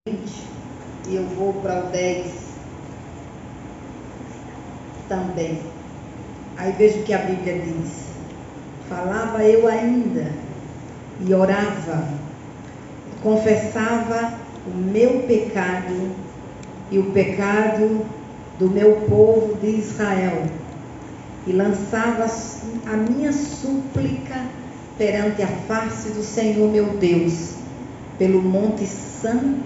E eu vou para o 10 também. Aí veja o que a Bíblia diz. Falava eu ainda, e orava, e confessava o meu pecado e o pecado do meu povo de Israel, e lançava a minha súplica perante a face do Senhor meu Deus, pelo monte santo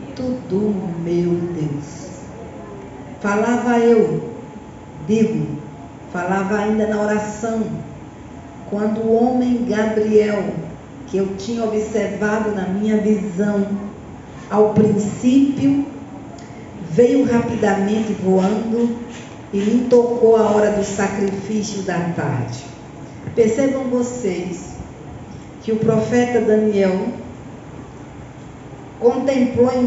do meu Deus. Falava eu, falava ainda na oração, quando o homem Gabriel, que eu tinha observado na minha visão, ao princípio, veio rapidamente voando e me tocou a hora do sacrifício da tarde. Percebam vocês que o profeta Daniel contemplou em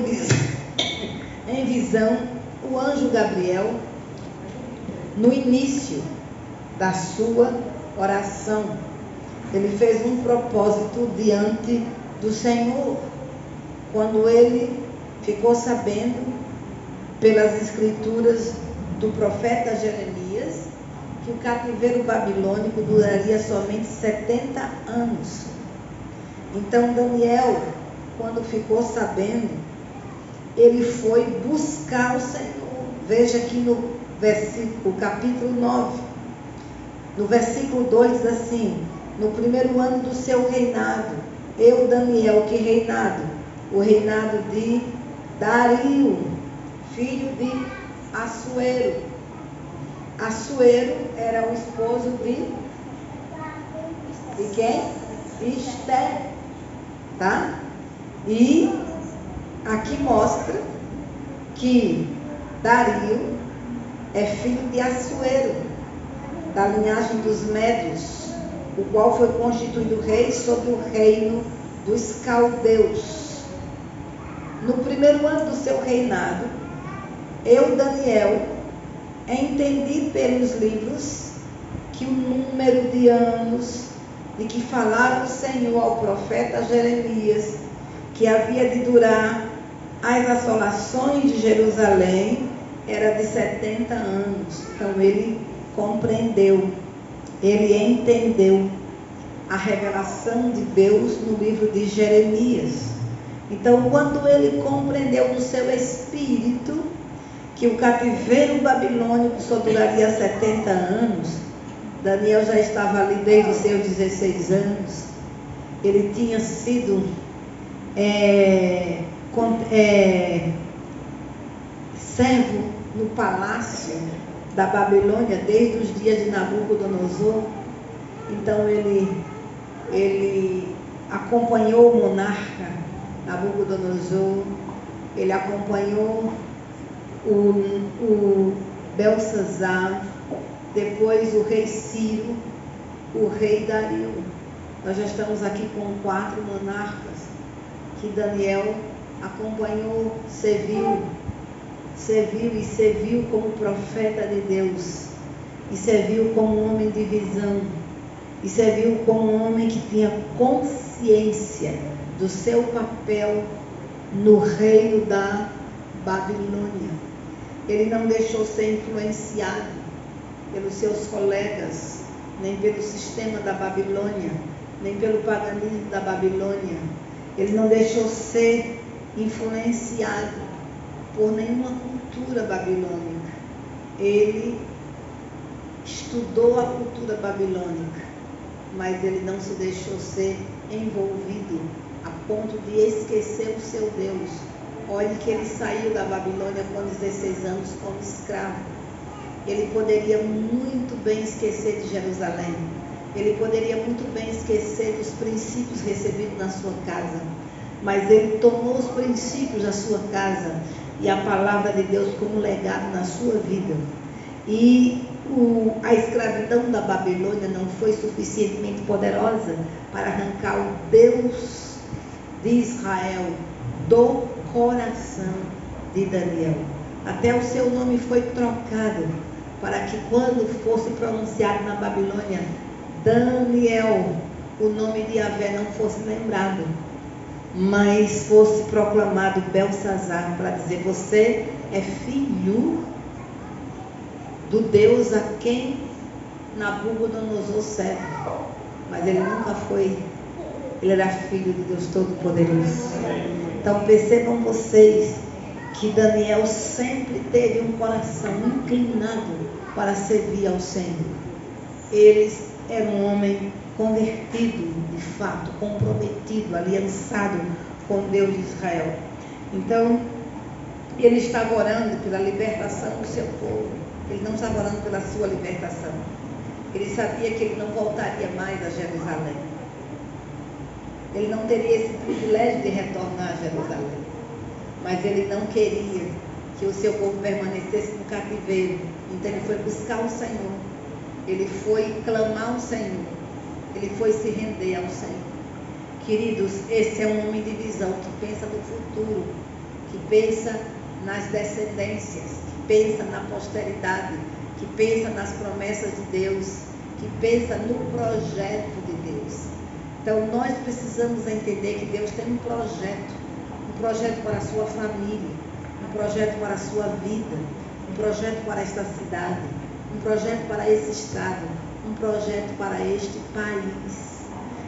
visão o anjo Gabriel no início da sua oração. Ele fez um propósito diante do Senhor, quando ele ficou sabendo pelas escrituras do profeta Jeremias que o cativeiro babilônico duraria somente 70 anos. Então Daniel, quando ficou sabendo, ele foi buscar o Senhor. Veja aqui no versículo, capítulo 9, no versículo 2 diz assim: no primeiro ano do seu reinado, eu, Daniel, que reinado? O reinado de Dario, filho de Assuero. Assuero era o esposo de quem? Esther, tá? E aqui mostra que Dario é filho de Assuero, da linhagem dos Médios, o qual foi constituído rei sobre o reino dos caldeus. No primeiro ano do seu reinado, eu, Daniel, entendi pelos livros que o número de anos de que falara o Senhor ao profeta Jeremias, que havia de durar as assolações de Jerusalém, era de 70 anos. Então ele compreendeu, ele entendeu a revelação de Deus no livro de Jeremias. Então, quando ele compreendeu no seu espírito que o cativeiro babilônico só duraria 70 anos, Daniel já estava ali desde os seus 16 anos. Ele tinha sido servo no palácio da Babilônia desde os dias de Nabucodonosor. Então ele acompanhou o monarca Nabucodonosor, ele acompanhou o Belsazar, depois o rei Ciro, o rei Dario. Nós já estamos aqui com 4 monarcas que Daniel acompanhou, serviu como profeta de Deus, e serviu como homem de visão, e serviu como homem que tinha consciência do seu papel no reino da Babilônia. Ele não deixou ser influenciado pelos seus colegas, nem pelo sistema da Babilônia, nem pelo paganismo da Babilônia. Ele não deixou ser influenciado por nenhuma cultura babilônica. Ele estudou a cultura babilônica, mas ele não se deixou ser envolvido a ponto de esquecer o seu Deus. Olhe que ele saiu da Babilônia com 16 anos como escravo. Ele poderia muito bem esquecer de Jerusalém. Ele poderia muito bem esquecer dos princípios recebidos na sua casa. Mas ele tomou os princípios da sua casa e a palavra de Deus como legado na sua vida. E a escravidão da Babilônia não foi suficientemente poderosa para arrancar o Deus de Israel do coração de Daniel. Até o seu nome foi trocado, para que quando fosse pronunciado na Babilônia Daniel, o nome de Yahvé não fosse lembrado. mas fosse proclamado Belsazar para dizer: você é filho do Deus a quem Nabucodonosor serve. Mas ele nunca foi, ele era filho do Deus Todo-Poderoso. Então percebam vocês que Daniel sempre teve um coração inclinado para servir ao Senhor. Ele era um homem convertido, de fato, comprometido, aliançado com Deus de Israel. Então, ele estava orando pela libertação do seu povo. Ele não estava orando pela sua libertação. Ele sabia que ele não voltaria mais a Jerusalém. Ele não teria esse privilégio de retornar a Jerusalém. Mas ele não queria que o seu povo permanecesse no cativeiro. Então ele foi buscar o Senhor. Ele foi clamar ao Senhor. Ele foi se render ao Senhor. Queridos, esse é um homem de visão que pensa no futuro, que pensa nas descendências, que pensa na posteridade, que pensa nas promessas de Deus, que pensa no projeto de Deus. Então nós precisamos entender que Deus tem um projeto para a sua família, um projeto para a sua vida, um projeto para esta cidade, um projeto para esse estado, um projeto para este país.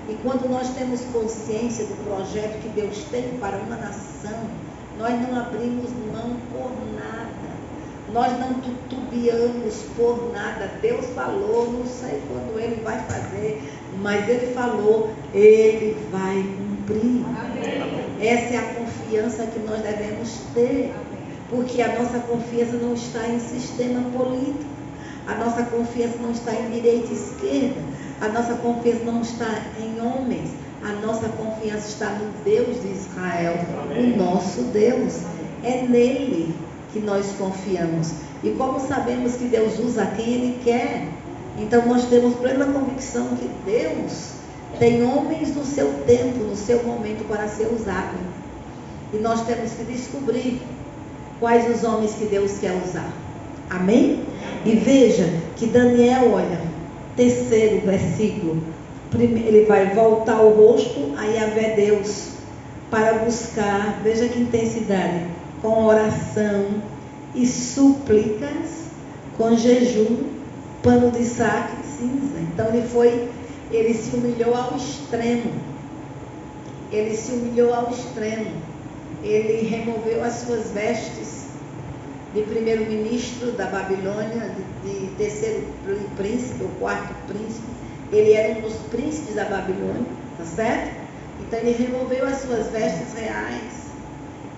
E quando nós temos consciência do projeto que Deus tem para uma nação, nós não abrimos mão por nada. Nós não titubeamos por nada. Deus falou, não sei quando Ele vai fazer, mas Ele falou, Ele vai cumprir. Amém. Essa é a confiança que nós devemos ter, porque a nossa confiança não está em sistema político, a nossa confiança não está em direita e esquerda, a nossa confiança não está em homens, a nossa confiança está no Deus de Israel, o nosso Deus. É nele que nós confiamos. E como sabemos que Deus usa quem Ele quer, então nós temos plena convicção que Deus tem homens no seu tempo, no seu momento para ser usado. E nós temos que descobrir quais os homens que Deus quer usar. Amém? E veja que Daniel, olha, terceiro versículo, ele vai voltar o rosto a Yahvé Deus para buscar, veja que intensidade, com oração e súplicas, com jejum, pano de saco e cinza. Então ele se humilhou ao extremo. Ele se humilhou ao extremo. Ele removeu as suas vestes de primeiro-ministro da Babilônia, de terceiro príncipe, ou quarto príncipe. Ele era um dos príncipes da Babilônia, tá certo? Então ele removeu as suas vestes reais.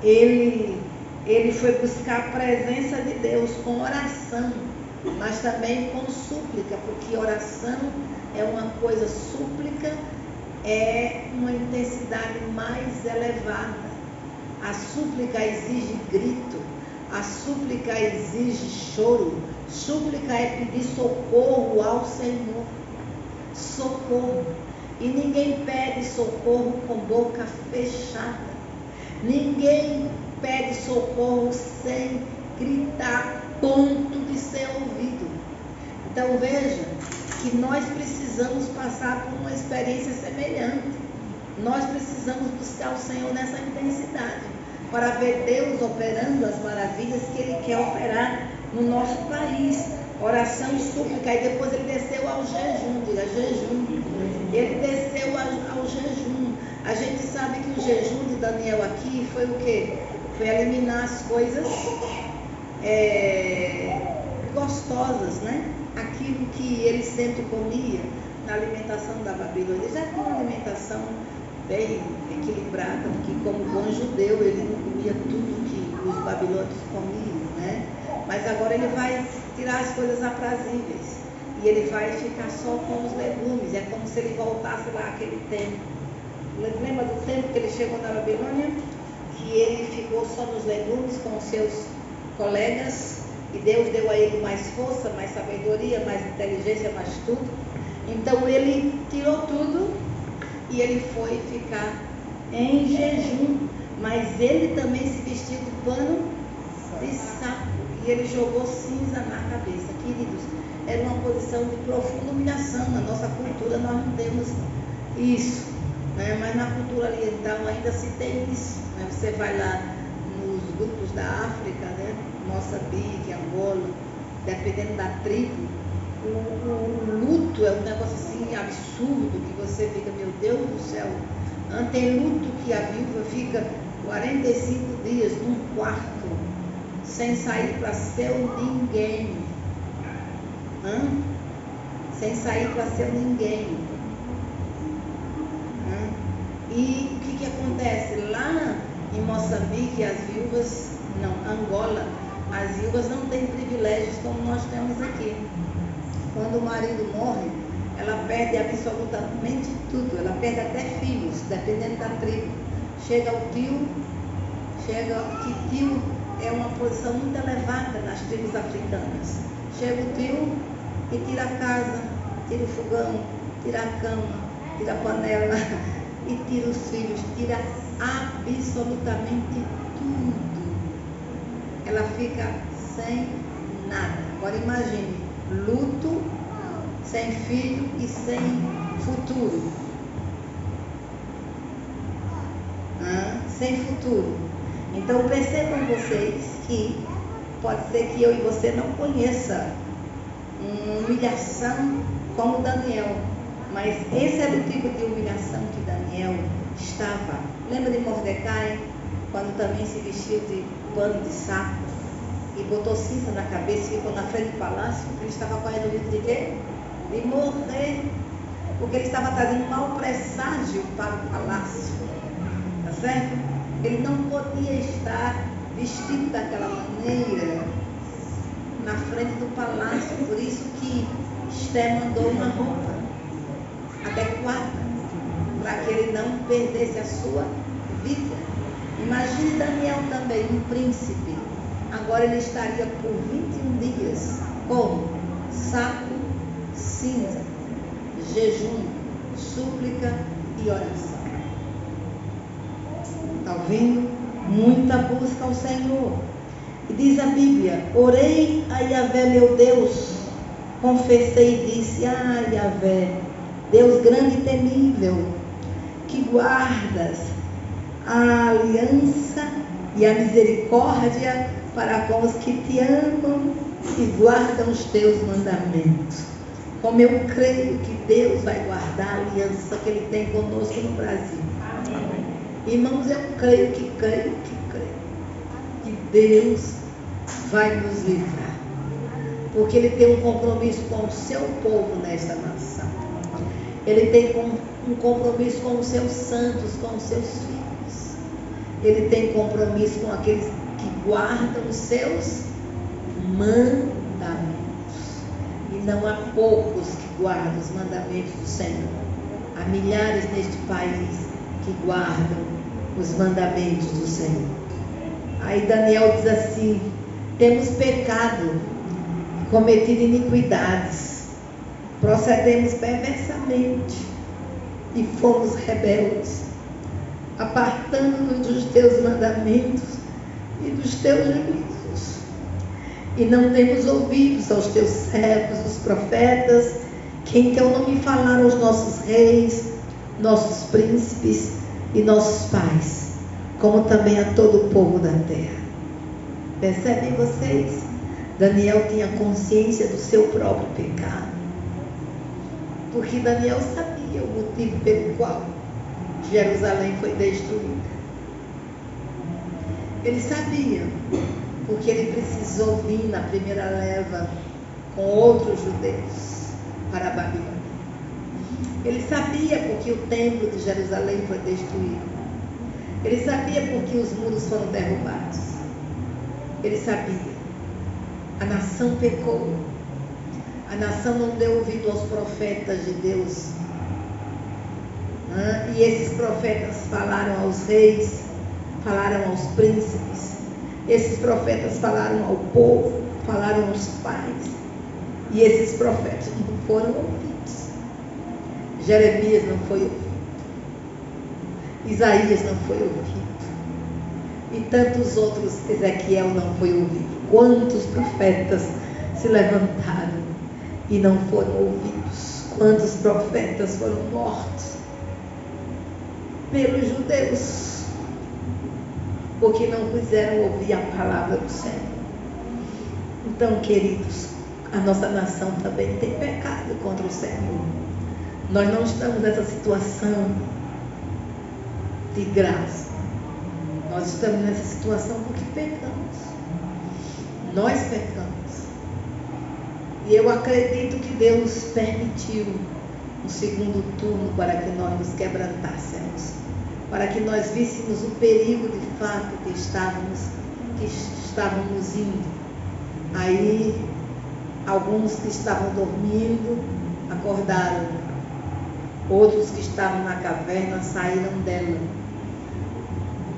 Ele foi buscar a presença de Deus com oração, mas também com súplica, porque oração é uma coisa, súplica é uma intensidade mais elevada. A súplica exige grito, a súplica exige choro, súplica é pedir socorro ao Senhor. Socorro. E ninguém pede socorro com boca fechada. Ninguém pede socorro sem gritar, ponto de ser ouvido. Então veja que nós precisamos passar por uma experiência semelhante. Nós precisamos buscar o Senhor nessa intensidade, para ver Deus operando as maravilhas que Ele quer operar no nosso país. Oração e súplica. E depois ele desceu ao jejum, diga jejum. Ele desceu ao jejum. A gente sabe que o jejum de Daniel aqui foi o quê? Foi eliminar as coisas gostosas, né? Aquilo que ele sempre comia na alimentação da Babilônia. Ele já tinha uma alimentação bem equilibrada, porque como bom judeu, ele não comia tudo que os babilônios comiam, né? Mas agora ele vai tirar as coisas aprazíveis e ele vai ficar só com os legumes. É como se ele voltasse lá àquele tempo. Lembra do tempo que ele chegou na Babilônia? Que ele ficou só nos legumes com os seus colegas e Deus deu a ele mais força, mais sabedoria, mais inteligência, mais tudo. Então ele tirou tudo e ele foi ficar em jejum. Mas ele também se vestiu de pano de saco e ele jogou cinza na cabeça. Queridos, era uma posição de profunda humilhação. Na nossa cultura nós não temos isso. né? Mas na cultura oriental ainda se tem isso, né? Você vai lá nos grupos da África, né? Moçambique, Angola, dependendo da tribo, o luto é um negócio assim absurdo, que você fica, meu Deus do céu. Tem luto que a viúva fica 45 dias num quarto, sem sair para seu ninguém. Sem sair para seu ninguém. E o que acontece? Lá em Moçambique, as viúvas, Angola, as viúvas não têm privilégios como nós temos aqui. Quando o marido morre, ela perde absolutamente tudo, ela perde até filhos, dependendo da tribo. Chega que tio é uma posição muito elevada nas tribos africanas. Chega o tio e tira a casa, tira o fogão, tira a cama, tira a panela e tira os filhos, tira absolutamente tudo. Ela fica sem nada. Agora imagine, luto, sem filho e sem futuro. Sem futuro. Então percebam vocês que pode ser que eu e você não conheça uma humilhação como Daniel, mas esse era o tipo de humilhação que Daniel estava. Lembra de Mordecai, quando também se vestiu de pano de saco e botou cinza na cabeça e ficou na frente do palácio? Ele estava correndo o risco de quê? De morrer, porque ele estava trazendo um mau presságio para o palácio, tá certo? Ele não podia estar vestido daquela maneira na frente do palácio, por isso que Esté mandou uma roupa adequada para que ele não perdesse a sua vida. Imagine Daniel também, um príncipe. Agora ele estaria por 21 dias com saco, cinza, jejum, súplica e oração. Está ouvindo? Muita busca ao Senhor. E diz a Bíblia: orei a Yahvé meu Deus, confessei e disse: Yahvé, Deus grande e temível, que guardas a aliança e a misericórdia para com os que te amam e guardam os teus mandamentos. Como eu creio que Deus vai guardar a aliança que Ele tem conosco no Brasil. Amém. Irmãos, eu creio que Deus vai nos livrar, porque Ele tem um compromisso com o seu povo nesta nação. Ele tem um compromisso com os seus santos, com os seus filhos. Ele tem compromisso com aqueles que guardam os seus mandamentos. E não há poucos que guardam os mandamentos do Senhor. Há milhares neste país que guardam os mandamentos do Senhor. Aí Daniel diz assim: temos pecado, cometido iniquidades, procedemos perversamente e fomos rebeldes, apartando-nos dos teus mandamentos e dos teus juízos, e não temos ouvidos aos teus servos, os profetas, que em teu nome falaram aos nossos reis, nossos príncipes e nossos pais, como também a todo o povo da terra. Percebem vocês? Daniel tinha consciência do seu próprio pecado, porque Daniel sabia o motivo pelo qual Jerusalém foi destruída. Ele sabia, porque ele precisou vir na primeira leva com outros judeus para a Babilônia. Ele sabia porque o templo de Jerusalém foi destruído. Ele sabia porque os muros foram derrubados. Ele sabia. A nação pecou. A nação não deu ouvido aos profetas de Deus. E esses profetas falaram aos reis, falaram aos príncipes. Esses profetas falaram ao povo, falaram aos pais. E esses profetas não foram ouvidos. Jeremias não foi ouvido. Isaías não foi ouvido. E tantos outros, Ezequiel não foi ouvido. Quantos profetas se levantaram e não foram ouvidos? Quantos profetas foram mortos? pelos judeus, porque não quiseram ouvir a palavra do Senhor. Então, queridos, a nossa nação também tem pecado contra o Senhor. Nós não estamos nessa situação de graça. Nós estamos nessa situação porque pecamos. Nós pecamos. E eu acredito que Deus permitiu um segundo turno para que nós nos quebrantássemos, para que nós víssemos o perigo de fato que estávamos indo. Aí, alguns que estavam dormindo acordaram, outros que estavam na caverna saíram dela.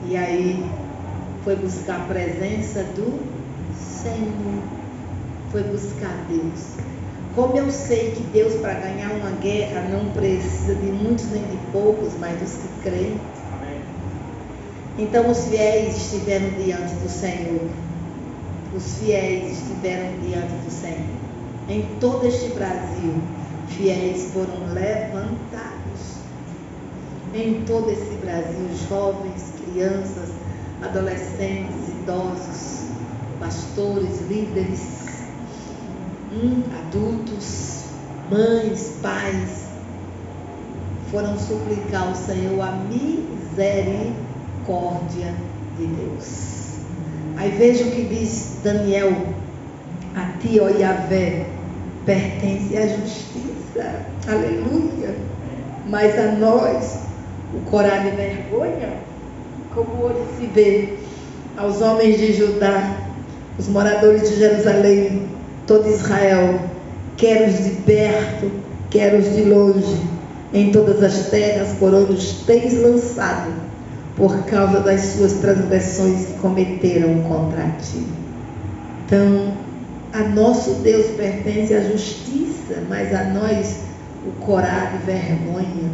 E aí foi buscar a presença do Senhor, foi buscar Deus. Como eu sei que Deus, para ganhar uma guerra, não precisa de muitos nem de poucos, mas dos que creem. Então os fiéis estiveram diante do Senhor. Os fiéis estiveram diante do Senhor. Em todo este Brasil, fiéis foram levantados. Em todo esse Brasil, jovens, crianças, adolescentes, idosos, pastores, líderes, adultos, mães, pais, foram suplicar ao Senhor a misericórdia de Deus. Aí veja o que diz Daniel: a ti, ó Yahvé, pertence a justiça, aleluia, mas a nós o corar de vergonha, como hoje se vê aos homens de Judá, os moradores de Jerusalém, todo Israel, quer os de perto, quer os de longe, em todas as terras por onde os tens lançado, por causa das suas transgressões que cometeram contra ti. Então, a nosso Deus pertence a justiça, mas a nós o corar de vergonha,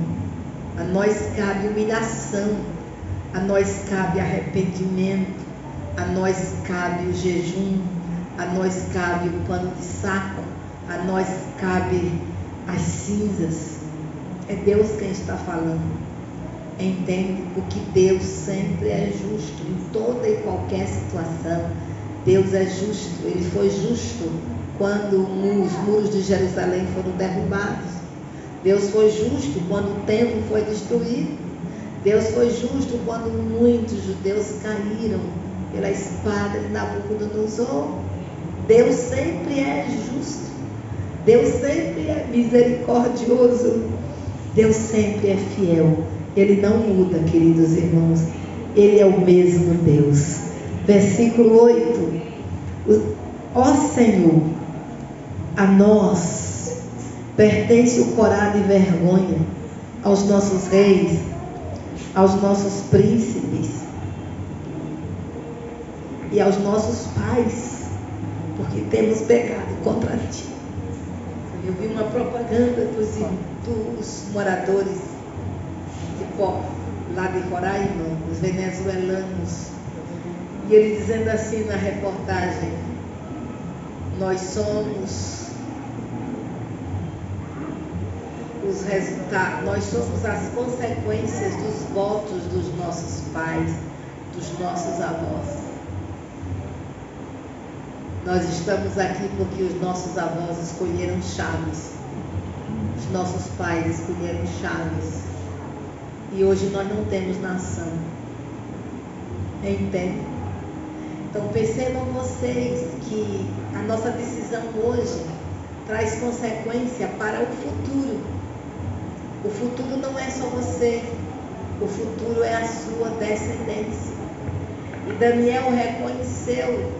a nós cabe humilhação, a nós cabe arrependimento, a nós cabe o jejum, a nós cabe o pano de saco, a nós cabe as cinzas. É Deus quem está falando. Entende? Porque Deus sempre é justo em toda e qualquer situação. Deus é justo. Ele foi justo quando os muros de Jerusalém foram derrubados. Deus foi justo quando o templo foi destruído. Deus foi justo quando muitos judeus caíram pela espada de Nabucodonosor. Deus sempre é justo. Deus sempre é misericordioso. Deus sempre é fiel. Ele não muda, queridos irmãos. Ele é o mesmo Deus. Versículo 8. Ó Senhor, a nós pertence o corar de vergonha, aos nossos reis, aos nossos príncipes e aos nossos pais, porque temos pecado contra ti. Eu vi uma propaganda dos moradores de Pó, lá de Roraima, os venezuelanos, e ele dizendo assim na reportagem: nós somos os resultados, nós somos as consequências dos votos dos nossos pais, dos nossos avós. Nós estamos aqui porque os nossos avós escolheram Chaves, os nossos pais escolheram Chaves, e hoje nós não temos nação. Entende? Então percebam vocês que a nossa decisão hoje traz consequência para o futuro. O futuro não é só você, o futuro é a sua descendência. E Daniel reconheceu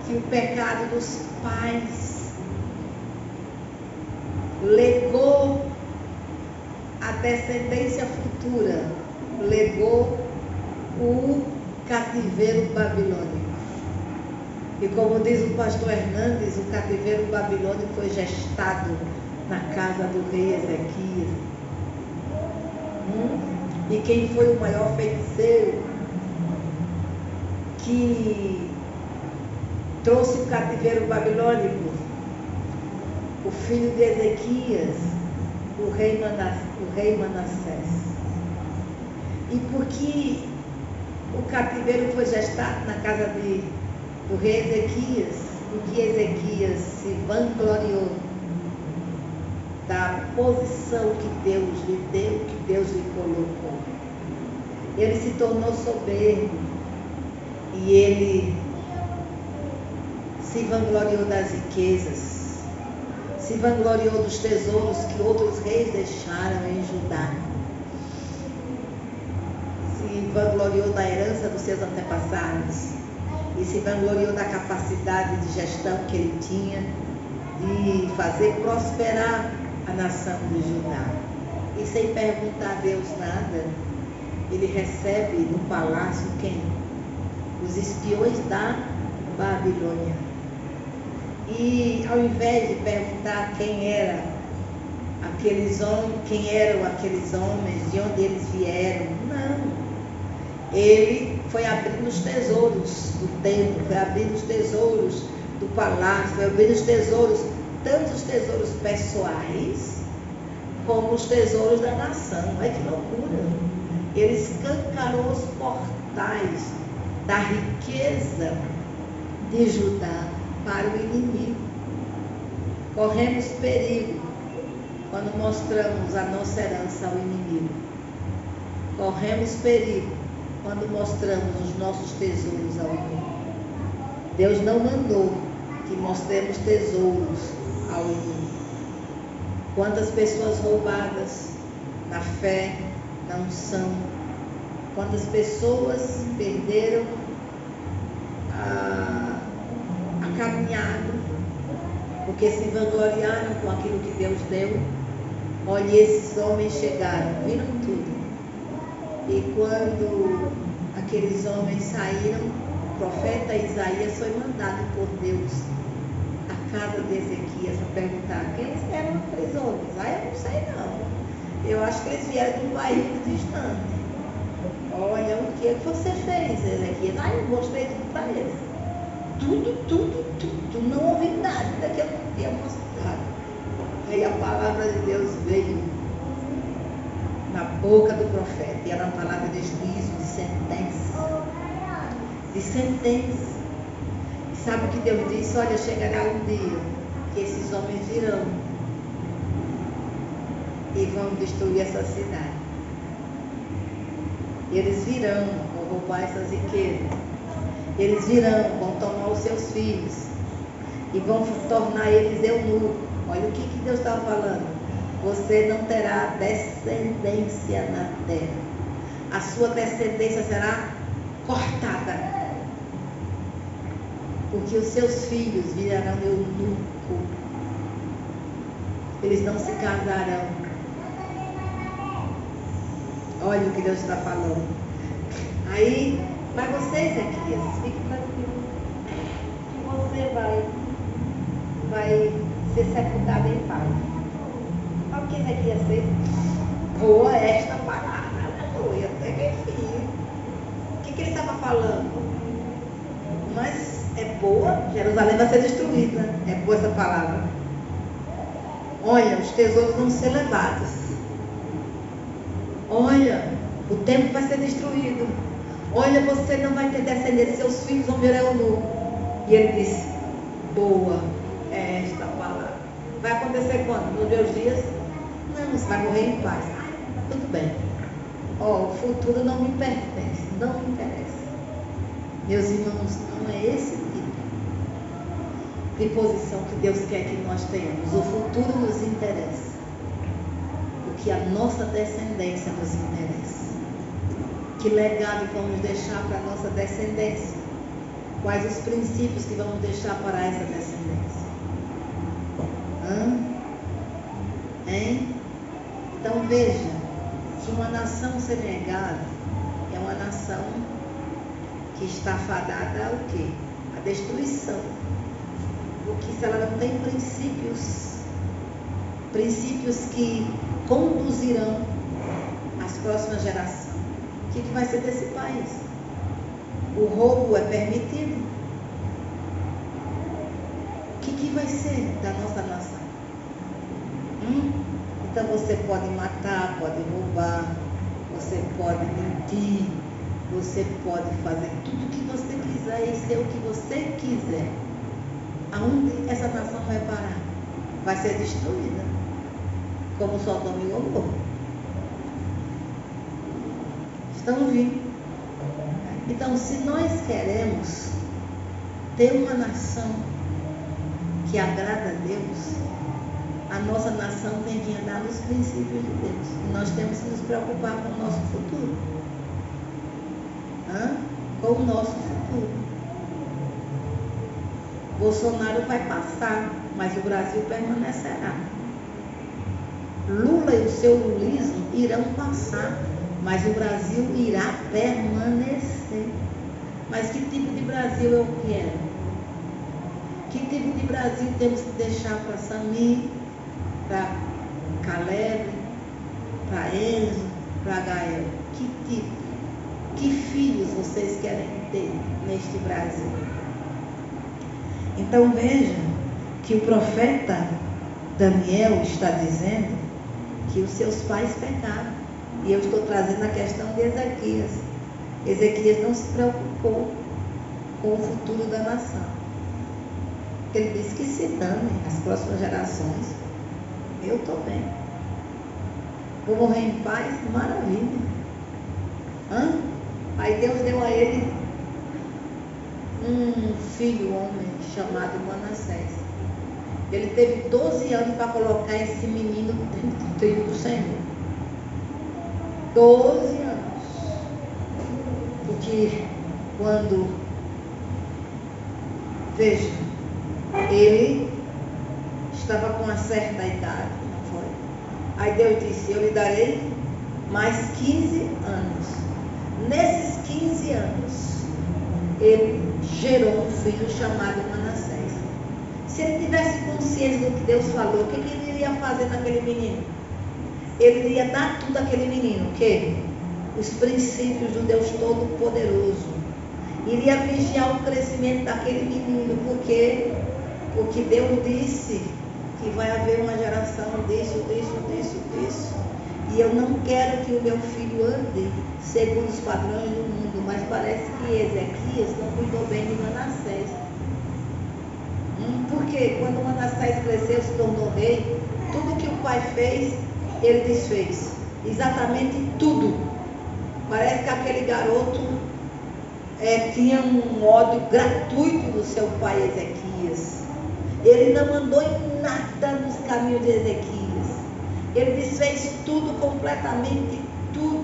que o pecado dos pais legou a descendência futura, legou o cativeiro babilônico. E como diz o pastor Hernandes, o cativeiro babilônico foi gestado na casa do rei Ezequias. E quem foi o maior feiticeiro que trouxe o cativeiro babilônico? O filho de Ezequias, o rei Manassés. E porque o cativeiro foi gestado na casa do rei Ezequias, porque Ezequias se vangloriou da posição que Deus lhe deu, que Deus lhe colocou. Ele se tornou soberbo e ele se vangloriou das riquezas, se vangloriou dos tesouros que outros reis deixaram em Judá, se vangloriou da herança dos seus antepassados e se vangloriou da capacidade de gestão que ele tinha de fazer prosperar a nação de Judá. E sem perguntar a Deus nada, ele recebe no palácio quem? Os espiões da Babilônia. E ao invés de perguntar quem eram aqueles homens, de onde eles vieram, não. Ele foi abrindo os tesouros do templo, foi abrindo os tesouros do palácio, foi abrindo os tesouros, tanto os tesouros pessoais, como os tesouros da nação. Olha que loucura! Ele escancarou os portais da riqueza de Judá para o inimigo. Corremos perigo quando mostramos a nossa herança ao inimigo. Corremos perigo quando mostramos os nossos tesouros ao inimigo. Deus não mandou que mostremos tesouros ao inimigo. Quantas pessoas roubadas na fé, na unção, quantas pessoas perderam a caminhada, porque se vangloriaram com aquilo que Deus deu. Olha, esses homens chegaram, viram tudo. E quando aqueles homens saíram, o profeta Isaías foi mandado por Deus à casa de Ezequias para perguntar quem eram aqueles homens. Eu não sei não. Eu acho que eles vieram de um país distante. Olha, o que você fez, Ezequias? Eu mostrei tudo para eles. Tudo. Não ouvi nada que eu não tinha mostrado. Aí a palavra de Deus veio na boca do profeta. E era uma palavra de juízo, de sentença. De sentença. E sabe o que Deus disse? Olha, chegará um dia que esses homens virão e vão destruir essa cidade. Eles virão, vão roubar essas riquezas. Eles virão, vão tomar os seus filhos e vão tornar eles eunucos. Olha o que Deus estava falando. Você não terá descendência na terra. A sua descendência será cortada. Porque os seus filhos virarão eunuco. Eles não se casarão. Olha o que Deus está falando. Aí, para você, Ezequias, fique tranquilo. Que você vai ser sepultado em paz. Olha o que Ezequias fez. Boa esta palavra. Aleluia. Enfim. O que ele estava falando? Mas é boa. Jerusalém vai ser destruída. É boa essa palavra. Olha, os tesouros vão ser levados. Olha, o templo vai ser destruído. Olha, você não vai ter descendência, seus filhos vão virar eunuco. E ele disse, boa é esta palavra. Vai acontecer quando? Nos meus dias? Não, você vai morrer em paz. Tudo bem. O futuro não me pertence, não me interessa. Meus irmãos, não é esse tipo de posição que Deus quer que nós tenhamos. O futuro nos interessa. Que a nossa descendência nos interessa. Que legado vamos deixar para a nossa descendência? Quais os princípios que vamos deixar para essa descendência? Hein? Então veja que uma nação segregada é uma nação que está fadada ao quê? A destruição. Porque se ela não tem princípios que conduzirão as próximas gerações, o que vai ser desse país? O roubo é permitido? O que vai ser da nossa nação? Então você pode matar, pode roubar, você pode mentir, você pode fazer tudo o que você quiser e ser o que você quiser. Aonde essa nação vai parar? Vai ser destruída, como Sodoma e Gomorra. Estão vindo. Então, se nós queremos ter uma nação que agrada a Deus, a nossa nação tem que andar nos princípios de Deus. E nós temos que nos preocupar com o nosso futuro. Com o nosso futuro. Bolsonaro vai passar, mas o Brasil permanecerá. Lula e o seu lulismo irão passar, mas o Brasil irá permanecer. Mas que tipo de Brasil eu quero? Que tipo de Brasil temos que deixar para Samir, para Caleb, para Enzo, para Gael? Que tipo? Que filhos vocês querem ter neste Brasil? Então veja que o profeta Daniel está dizendo que os seus pais pecaram. E eu estou trazendo a questão de Ezequias. Ezequias não se preocupou com o futuro da nação. Ele disse que se dane as próximas gerações. Eu estou bem. Vou morrer em paz, maravilha. Aí Deus deu a ele um filho, homem, chamado Manassés. Ele teve 12 anos para colocar esse menino no trilho do Senhor. 12 anos. Porque quando, veja, ele estava com uma certa idade, não foi? Aí Deus disse, eu lhe darei mais 15 anos. Nesses 15 anos, ele gerou um filho chamado Manassés. Se ele tivesse consciência do que Deus falou, o que ele iria fazer naquele menino? Ele iria dar tudo àquele menino, o quê? Os princípios do Deus Todo-Poderoso. Iria vigiar o crescimento daquele menino, porque Deus disse que vai haver uma geração disso. E eu não quero que o meu filho ande segundo os padrões do mundo, mas parece que Ezequias não cuidou bem de Manassés. Porque quando Manassés cresceu, se tornou rei, tudo que o pai fez, ele desfez. Exatamente tudo. Parece que aquele garoto tinha um ódio gratuito do seu pai Ezequias. Ele não andou em nada nos caminhos de Ezequias. Ele desfez tudo completamente, tudo.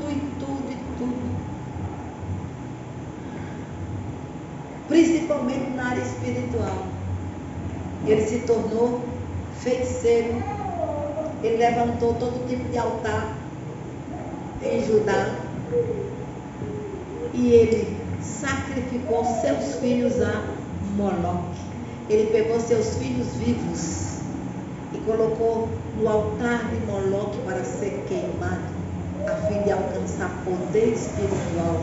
Principalmente na área espiritual. Ele se tornou feiticeiro. Ele levantou todo tipo de altar em Judá. E ele sacrificou seus filhos a Moloque. Ele pegou seus filhos vivos e colocou no altar de Moloque para ser queimado, a fim de alcançar poder espiritual,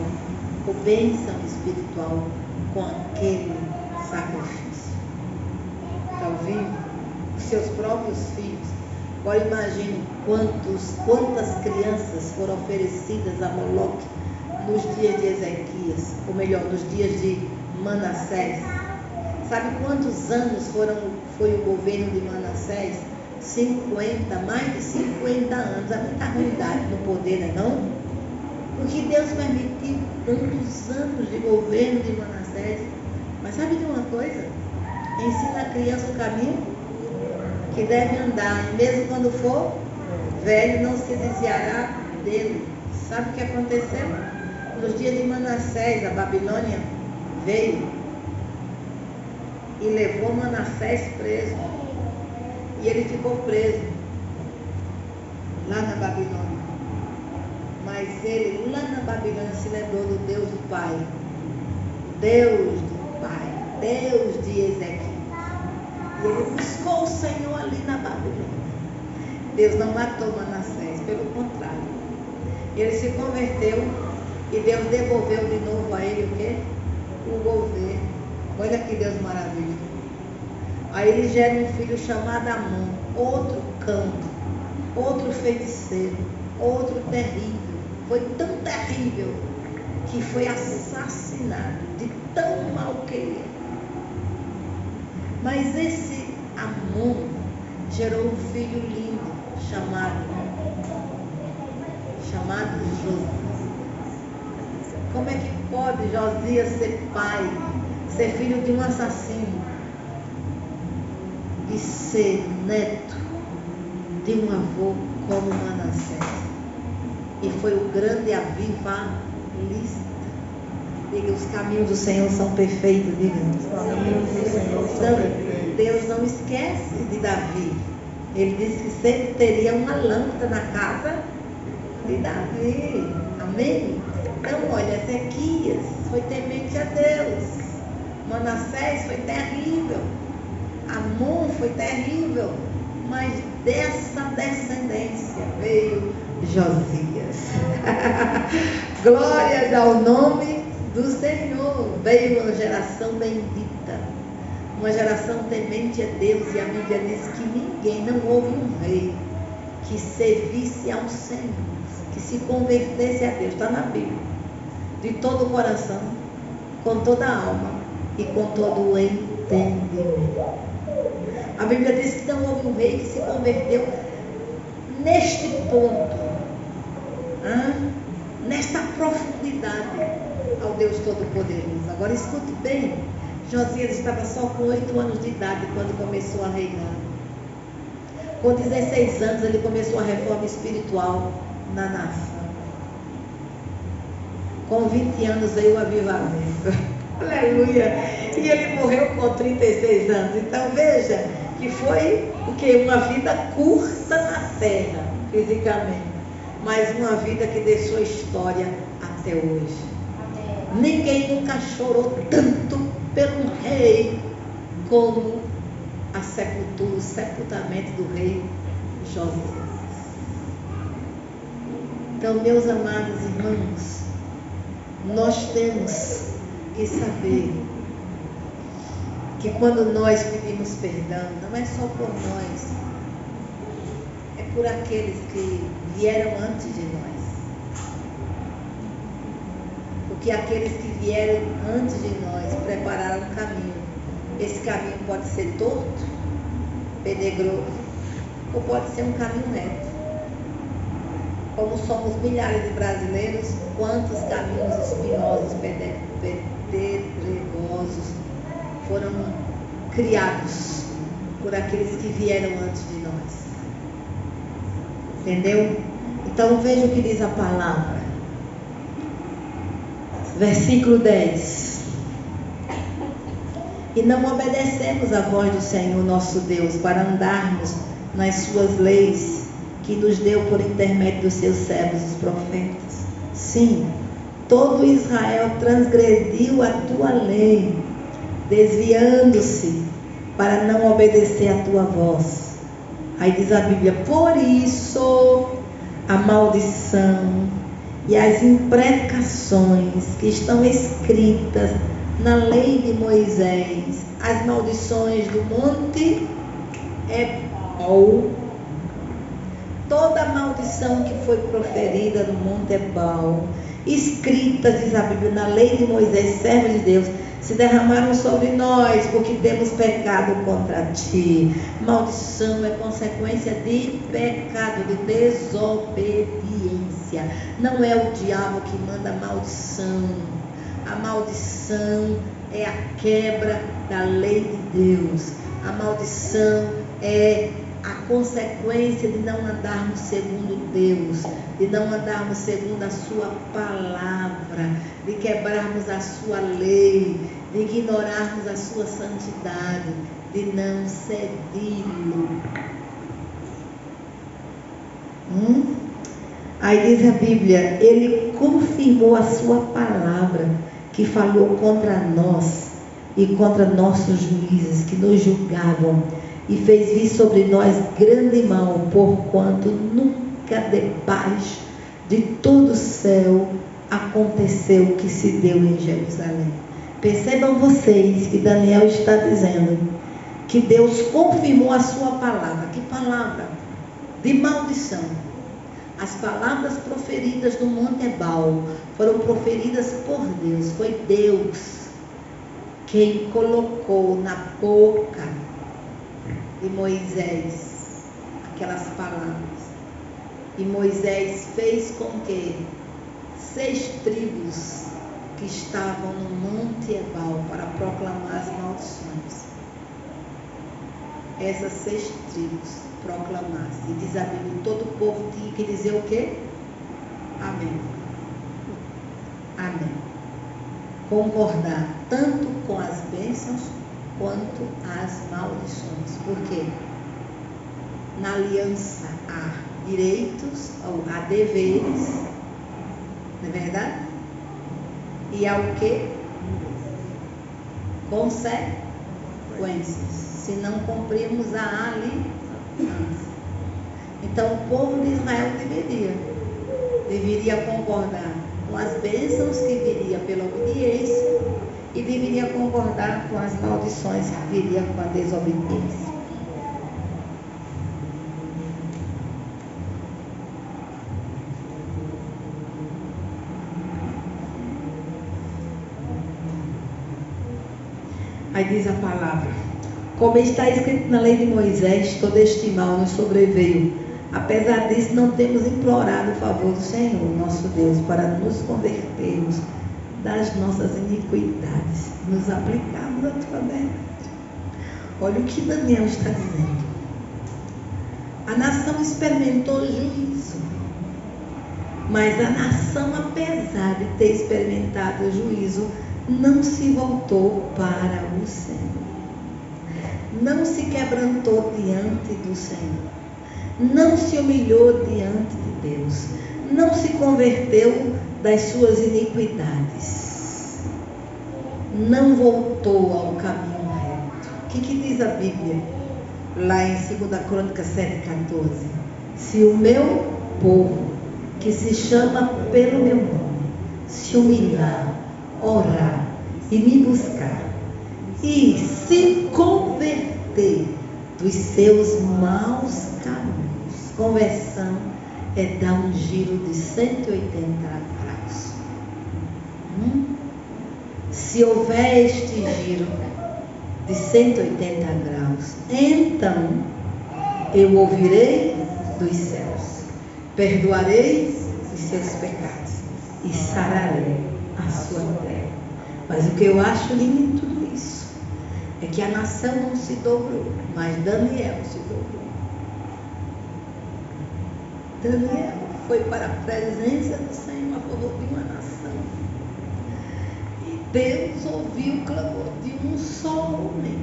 ou bênção espiritual, com aquele sacrifício. Está ouvindo? Os seus próprios filhos. Agora imagine quantas crianças foram oferecidas a Moloque nos dias de Ezequias, ou melhor, nos dias de Manassés. Sabe quantos anos foi o governo de Manassés? 50, mais de 50 anos. Há muita ruindade no poder, não? Porque Deus permitiu tantos anos de governo de Manassés. Mas sabe de uma coisa? Ensina a criança o caminho que deve andar, e mesmo quando for velho, não se desviará dele. Sabe o que aconteceu? Nos dias de Manassés, a Babilônia veio e levou Manassés preso. E ele ficou preso lá na Babilônia. Mas ele, lá na Babilônia, se lembrou do Deus do Pai. Deus do Pai. Deus de Ezequias. E ele buscou o Senhor ali na Babilônia. Deus não matou Manassés, pelo contrário. Ele se converteu e Deus devolveu de novo a ele o quê? O governo. Olha que Deus maravilhoso. Aí ele gera um filho chamado Amon, outro cão, outro feiticeiro, outro terrível. foi tão terrível que foi assassinado, de tão mal que ele era. Mas esse Amon gerou um filho lindo, chamado Josias. Como é que pode Josias ser pai, ser filho de um assassino e ser neto de um avô como Manassés? E foi o grande avivalista. Diga, os caminhos do Senhor são perfeitos. Diga, os caminhos do Senhor são perfeitos. Deus não esquece de Davi. Ele disse que sempre teria uma lâmpada na casa de Davi. Amém? Então, olha, Ezequias foi temente a Deus. Manassés foi terrível. Amon foi terrível. Mas dessa descendência veio Josias. Glórias ao nome do Senhor. Veio uma geração bendita, uma geração temente a Deus. E a Bíblia diz que ninguém, não houve um rei que servisse ao Senhor, que se convertesse a Deus. Está na Bíblia. De todo o coração, com toda a alma e com todo o entendimento. A Bíblia diz que não houve um rei que se converteu neste ponto, nesta profundidade ao Deus Todo-Poderoso. Agora escute bem, Josias estava só com 8 anos de idade quando começou a reinar. Com 16 anos ele começou a reforma espiritual na nação. Com 20 anos veio o avivamento. Aleluia! E ele morreu com 36 anos. Então veja que foi o que? Uma vida curta na terra, fisicamente, mas uma vida que deixou história até hoje. Amém. Ninguém nunca chorou tanto pelo rei como a sepultura, o sepultamento do rei Josias. Então, meus amados irmãos, nós temos que saber que quando nós pedimos perdão, não é só por nós, é por aqueles que vieram antes de nós. Porque aqueles que vieram antes de nós prepararam um caminho. Esse caminho pode ser torto, pedregoso, ou pode ser um caminho reto. Como somos milhares de brasileiros, quantos caminhos espinhosos, pedregosos foram criados por aqueles que vieram antes de nós. Entendeu? Então veja o que diz a palavra. Versículo 10. E não obedecemos à voz do Senhor nosso Deus para andarmos nas suas leis que nos deu por intermédio dos seus servos, os profetas. Sim, todo Israel transgrediu a tua lei, desviando-se para não obedecer a tua voz. Aí diz a Bíblia, por isso a maldição e as imprecações que estão escritas na lei de Moisés, as maldições do monte Ebal, toda a maldição que foi proferida no monte Ebal, escritas, diz a Bíblia, na lei de Moisés, servo de Deus, se derramaram sobre nós, porque temos pecado contra ti. Maldição é consequência de pecado, de desobediência. Não é o diabo que manda maldição. A maldição é a quebra da lei de Deus. A maldição é a consequência de não andarmos segundo Deus, de não andarmos segundo a sua palavra, de quebrarmos a sua lei, de ignorarmos a sua santidade, de não segui-lo. Aí diz a Bíblia, ele confirmou a sua palavra, que falou contra nós e contra nossos juízes que nos julgavam, e fez vir sobre nós grande mal, porquanto nunca debaixo de todo o céu aconteceu o que se deu em Jerusalém. Percebam vocês que Daniel está dizendo que Deus confirmou a sua palavra. Que palavra? De maldição. As palavras proferidas no Monte Ebal foram proferidas por Deus. Foi Deus quem colocou na boca de Moisés aquelas palavras. E Moisés fez com que 6 tribos que estavam no Monte Ebal para proclamar as maldições, essas 6 tribos proclamassem. E diz a Bíblia, todo o povo tinha que dizer o quê? Amém. Amém. Concordar tanto com as bênçãos quanto as maldições. Por quê? Na aliança há direitos, ou há deveres, não é verdade? E há o quê? Consequências. Se não cumprirmos a aliança. Então o povo de Israel deveria concordar com as bênçãos que viria pela obediência e deveria concordar com as maldições que viria com a desobediência. Aí diz a palavra: como está escrito na lei de Moisés, todo este mal nos sobreveio. Apesar disso, não temos implorado o favor do Senhor, nosso Deus, para nos convertermos das nossas iniquidades, nos aplicarmos à tua verdade. Olha o que Daniel está dizendo. A nação experimentou juízo, mas a nação, apesar de ter experimentado o juízo, não se voltou para o Senhor. Não se quebrantou diante do Senhor. Não se humilhou diante de Deus. Não se converteu das suas iniquidades. Não voltou ao caminho reto. O que diz a Bíblia? Lá em 2 Crônicas 7,14. Se o meu povo, que se chama pelo meu nome, se humilhar, orar e me buscar e se converter dos seus maus caminhos. Conversão é dar um giro de 180 graus. Se houver este giro de 180 graus, então eu ouvirei dos céus, perdoarei os seus pecados e sararei a sua terra. Mas o que eu acho lindo em tudo isso é que a nação não se dobrou, mas Daniel se dobrou. Daniel foi para a presença do Senhor a favor de uma nação. E Deus ouviu o clamor de um só homem.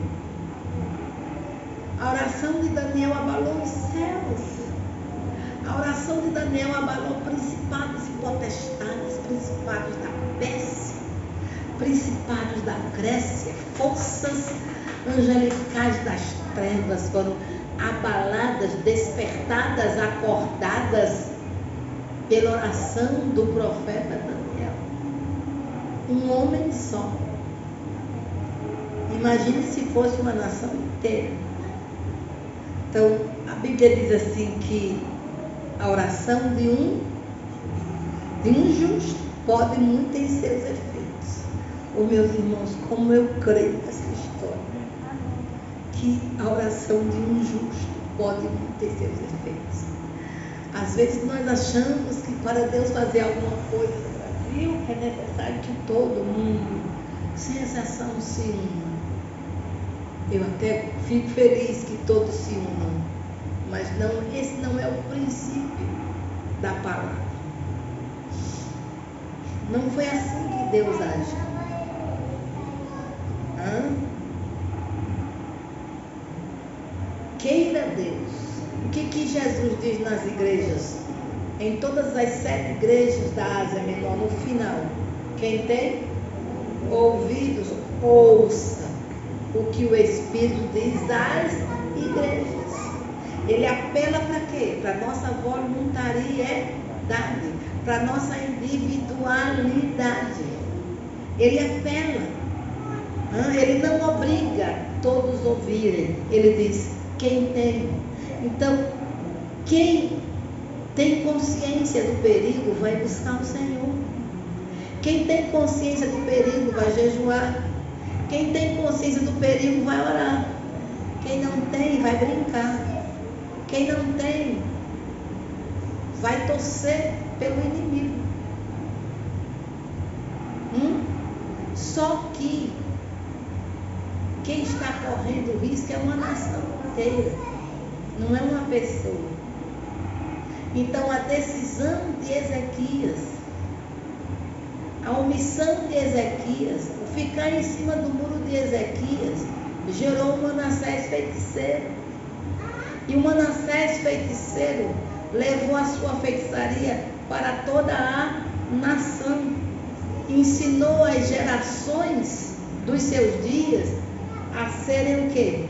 A oração de Daniel abalou os céus. A oração de Daniel abalou principados e potestades, principados da Pérsia, principados da Grécia, forças angelicais das trevas foram abaladas, despertadas, acordadas pela oração do profeta Daniel. Um homem só. Imagine se fosse uma nação inteira. Então, a Bíblia diz assim que a oração de um justo pode muito em seus efeitos. Oh, meus irmãos, como eu creio nessa história, que a oração de um justo pode muito ter seus efeitos. Às vezes nós achamos que para Deus fazer alguma coisa no Brasil é necessário que todo mundo, sem exceção, se una. Eu até fico feliz que todos se unam, mas não, esse não é o princípio da palavra. Não foi assim que Deus agiu. Queira Deus. O que Jesus diz nas igrejas? Em todas as 7 igrejas da Ásia Menor, no final, quem tem ouvidos, ouça o que o Espírito diz às igrejas. Ele apela para quê? Para a nossa voluntariedade, para a nossa individualidade. Ele apela. Ele não obriga todos a ouvirem. Ele diz, quem tem. Então, quem tem consciência do perigo vai buscar o Senhor. Quem tem consciência do perigo vai jejuar. Quem tem consciência do perigo vai orar. Quem não tem vai brincar. Quem não tem vai torcer pelo inimigo. Só que quem está correndo risco é uma nação inteira, não é uma pessoa. Então a decisão de Ezequias, a omissão de Ezequias, o ficar em cima do muro de Ezequias, gerou um Manassés feiticeiro. E o Manassés feiticeiro levou a sua feitiçaria para toda a nação. Ensinou as gerações dos seus dias a serem o quê?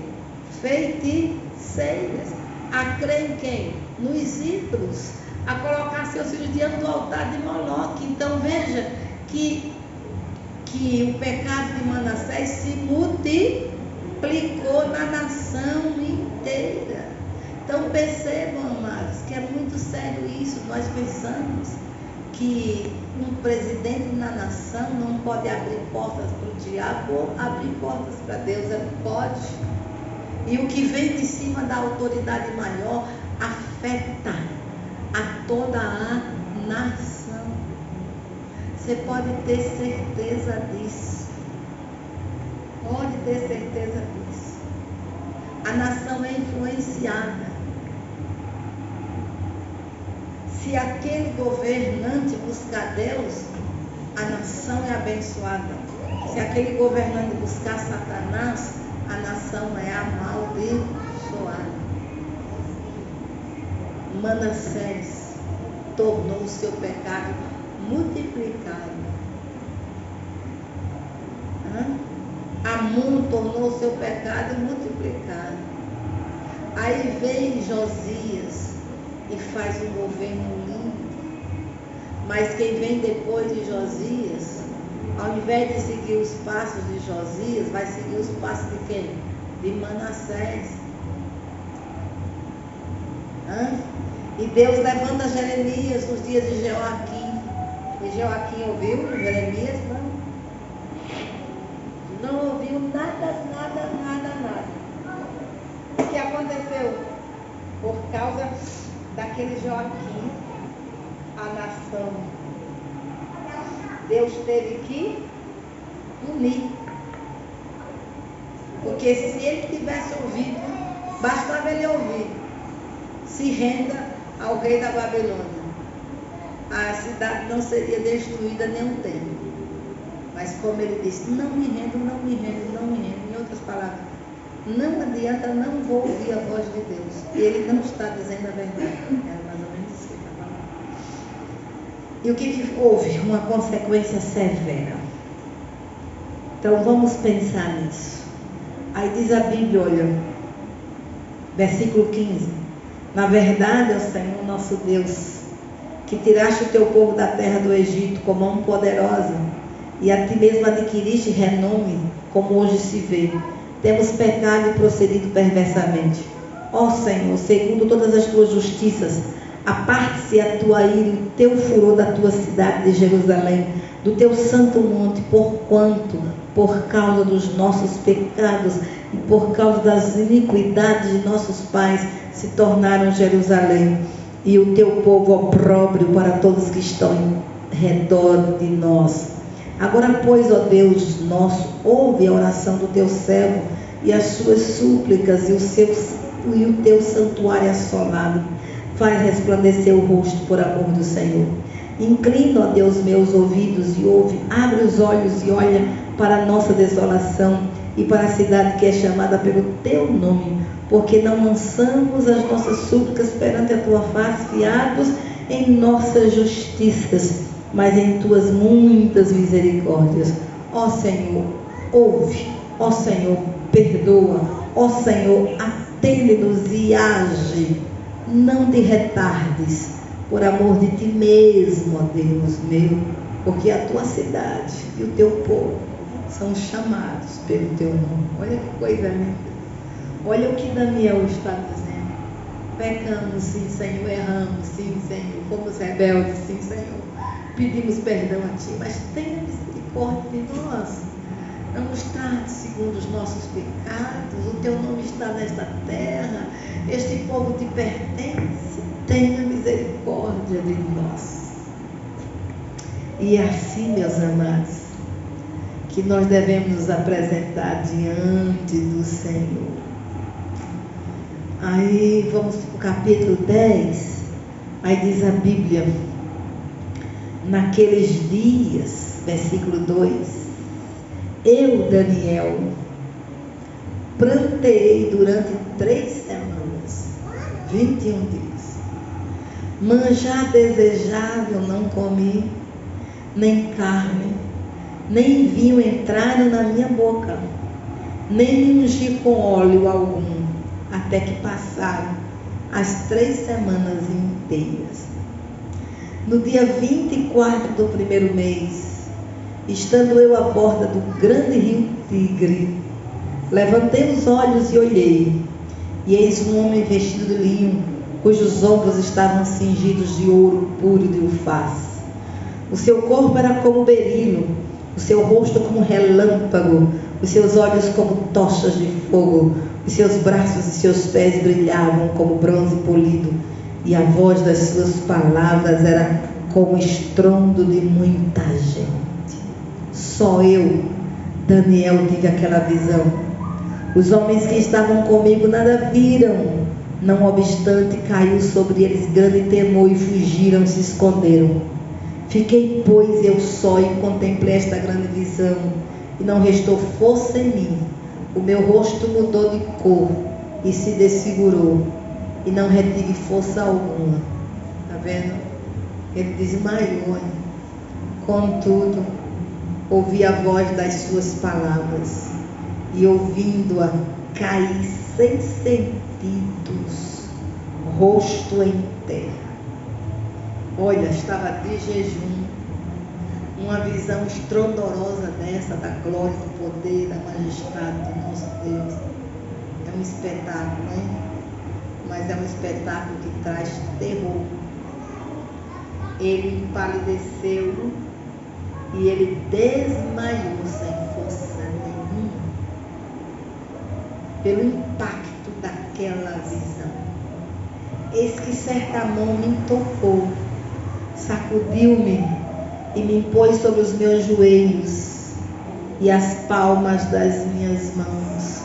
Feiticeiras. A crer em quem? Nos ídolos. A colocar seus filhos diante do altar de Moloque. Então veja que o pecado de Manassés se multiplicou na nação inteira. Então percebam, amados, que é muito sério isso. Nós pensamos que um presidente na nação não pode abrir portas para o diabo ou abrir portas para Deus. Ele pode. E o que vem de cima da autoridade maior afeta a toda a nação. Você pode ter certeza disso. Pode ter certeza disso. A nação é influenciada. Se aquele governante buscar Deus, a nação é abençoada. Se aquele governante buscar Satanás, a nação é amaldiçoada. Manassés tornou o seu pecado multiplicado. Amon tornou o seu pecado multiplicado. Aí vem Josias e faz um governo lindo. Mas quem vem depois de Josias, ao invés de seguir os passos de Josias, vai seguir os passos de quem? De Manassés. E Deus levanta Jeremias nos dias de Joaquim. E Joaquim ouviu Jeremias? Não ouviu nada. O que aconteceu? Por causa daquele Joaquim, a nação, Deus teve que unir. Porque se ele tivesse ouvido, bastava ele ouvir: se renda ao rei da Babilônia. A cidade não seria destruída nem um tempo. Mas como ele disse: não me rendo. Em outras palavras, não adianta, não vou ouvir a voz de Deus. E ele não está dizendo a verdade. Era mais ou menos isso que ele está falando. E o que houve? Uma consequência severa. Então vamos pensar nisso. Aí diz a Bíblia, olha, versículo 15: na verdade, ó Senhor nosso Deus, que tiraste o teu povo da terra do Egito com mão poderosa, e a ti mesmo adquiriste renome, como hoje se vê. Temos pecado e procedido perversamente. Ó Senhor, segundo todas as tuas justiças, aparte-se a tua ira e o teu furor da tua cidade de Jerusalém, do teu santo monte, porquanto, por causa dos nossos pecados e por causa das iniquidades de nossos pais, se tornaram Jerusalém e o teu povo opróbrio para todos que estão em redor de nós. Agora, pois, ó Deus nosso, ouve a oração do teu servo e as suas súplicas e o teu santuário assolado. Faz resplandecer o rosto por amor do Senhor. Inclina, ó Deus, meus ouvidos e ouve. Abre os olhos e olha para a nossa desolação e para a cidade que é chamada pelo teu nome, porque não lançamos as nossas súplicas perante a tua face, fiados em nossas justiças, mas em tuas muitas misericórdias. Ó Senhor, ouve. Ó Senhor, perdoa. Ó Senhor, atende-nos e age. Não te retardes, por amor de ti mesmo, ó Deus meu, porque a tua cidade e o teu povo são chamados pelo teu nome. Olha que coisa linda. Olha o que Daniel está dizendo. Pecamos, sim, Senhor. Erramos, sim, Senhor. Fomos rebeldes, sim, Senhor. Pedimos perdão a Ti, mas tenha misericórdia de nós. Não nos trate segundo os nossos pecados. O Teu nome está nesta terra. Este povo Te pertence. Tenha misericórdia de nós. E é assim, meus amados, que nós devemos nos apresentar diante do Senhor. Aí vamos para o capítulo 10. Aí diz a Bíblia: naqueles dias, versículo 2, eu, Daniel, pranteei durante 3 semanas, 21 dias. Manjar desejável não comi, nem carne, nem vinho entraram na minha boca, nem me ungi com óleo algum, até que passaram as 3 semanas inteiras. No dia 24 do primeiro mês, estando eu à borda do grande rio Tigre, levantei os olhos e olhei, e eis um homem vestido de linho, cujos ombros estavam cingidos de ouro puro de ufaz. O seu corpo era como berilo, o seu rosto como relâmpago, os seus olhos como tochas de fogo, os seus braços e seus pés brilhavam como bronze polido, e a voz das suas palavras era como estrondo de muita gente. Só eu, Daniel, tive aquela visão. Os homens que estavam comigo nada viram. Não obstante, caiu sobre eles grande temor e fugiram, se esconderam. Fiquei, pois, eu só e contemplei esta grande visão, e não restou força em mim. O meu rosto mudou de cor e se desfigurou, e não retive força alguma. Está vendo? Ele desmaiou. Contudo, ouvi a voz das suas palavras, e ouvindo-a, caí sem sentidos, rosto em terra. Olha, estava de jejum. Uma visão estrondorosa dessa, da glória, do poder, da majestade do nosso Deus. É um espetáculo, hein? Mas é um espetáculo que traz terror. Ele empalideceu e ele desmaiou sem força nenhuma, pelo impacto daquela visão. Eis que certa mão me tocou, sacudiu-me e me pôs sobre os meus joelhos e as palmas das minhas mãos.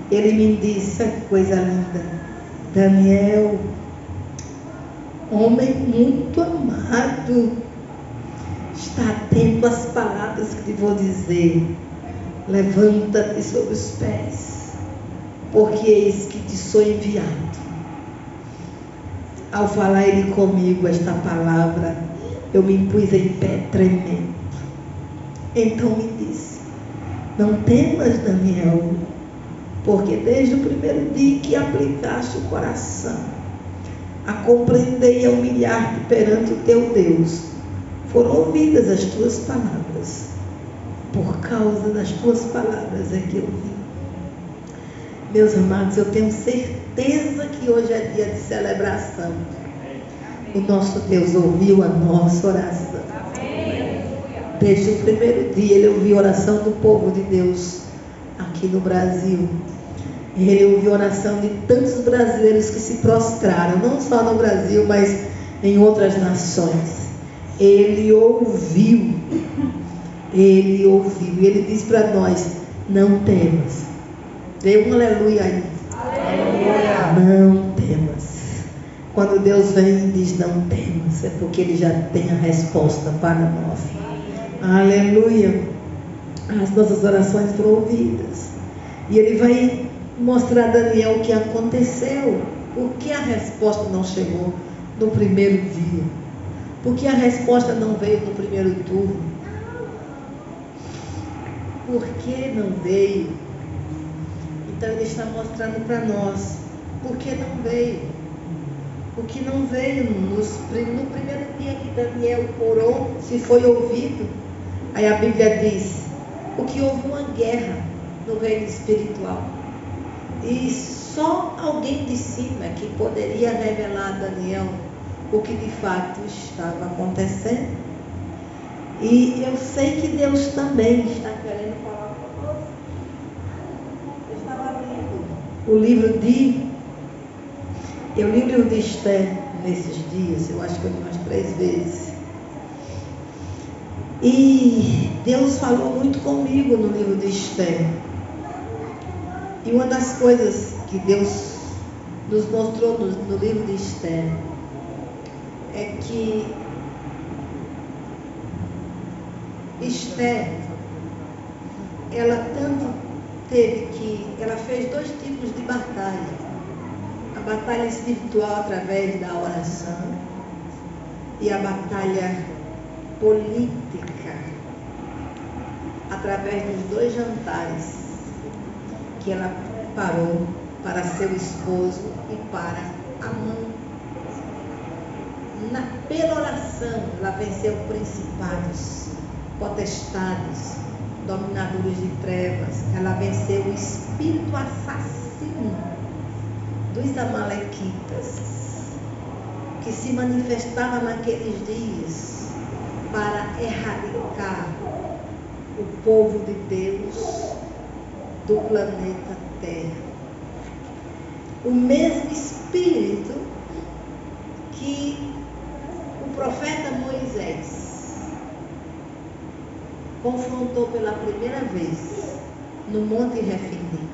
Ele me disse: que coisa linda, Daniel, homem muito amado, está atento às palavras que te vou dizer. Levanta-te sobre os pés, porque eis que te sou enviado. Ao falar ele comigo esta palavra, eu me pus em pé tremendo. Então me disse: não temas, Daniel, porque desde o primeiro dia que aplicaste o coração a compreender e a humilhar-te perante o teu Deus, foram ouvidas as tuas palavras. Por causa das tuas palavras é que eu vim. Meus amados, eu tenho certeza que hoje é dia de celebração. O nosso Deus ouviu a nossa oração. Desde o primeiro dia Ele ouviu a oração do povo de Deus aqui no Brasil. Ele ouviu a oração de tantos brasileiros que se prostraram, não só no Brasil, mas em outras nações. Ele ouviu. Ele ouviu. E Ele diz para nós: não temas. Dê um aleluia aí. Aleluia. Não temas. Quando Deus vem e diz não temas, é porque Ele já tem a resposta para nós. Aleluia. As nossas orações foram ouvidas. E Ele vai mostrar a Daniel o que aconteceu. Por que a resposta não chegou no primeiro dia? Por que a resposta não veio no primeiro turno? Por que não veio? Então Ele está mostrando para nós por que não veio. O que não veio no primeiro dia que Daniel orou, se foi ouvido. Aí a Bíblia diz: porque houve uma guerra no reino espiritual, e só alguém alguém de cima que poderia revelar a Daniel o que de fato estava acontecendo. E eu sei que Deus também está querendo falar conosco. Eu estava lendo o livro de... Eu li o livro de Esther nesses dias, eu acho que eu li umas 3 vezes. E Deus falou muito comigo no livro de Esther. E uma das coisas que Deus nos mostrou no livro de Esther é que Esther, ela ela fez 2 tipos de batalha. A batalha espiritual através da oração e a batalha política através dos 2 jantares que ela parou para seu esposo e para Amã. Pela oração, ela venceu principados, potestades, dominadores de trevas. Ela venceu o espírito assassino dos amalequitas, que se manifestava naqueles dias para erradicar o povo de Deus do planeta Terra. O mesmo espírito que o profeta Moisés confrontou pela primeira vez no Monte Refidim.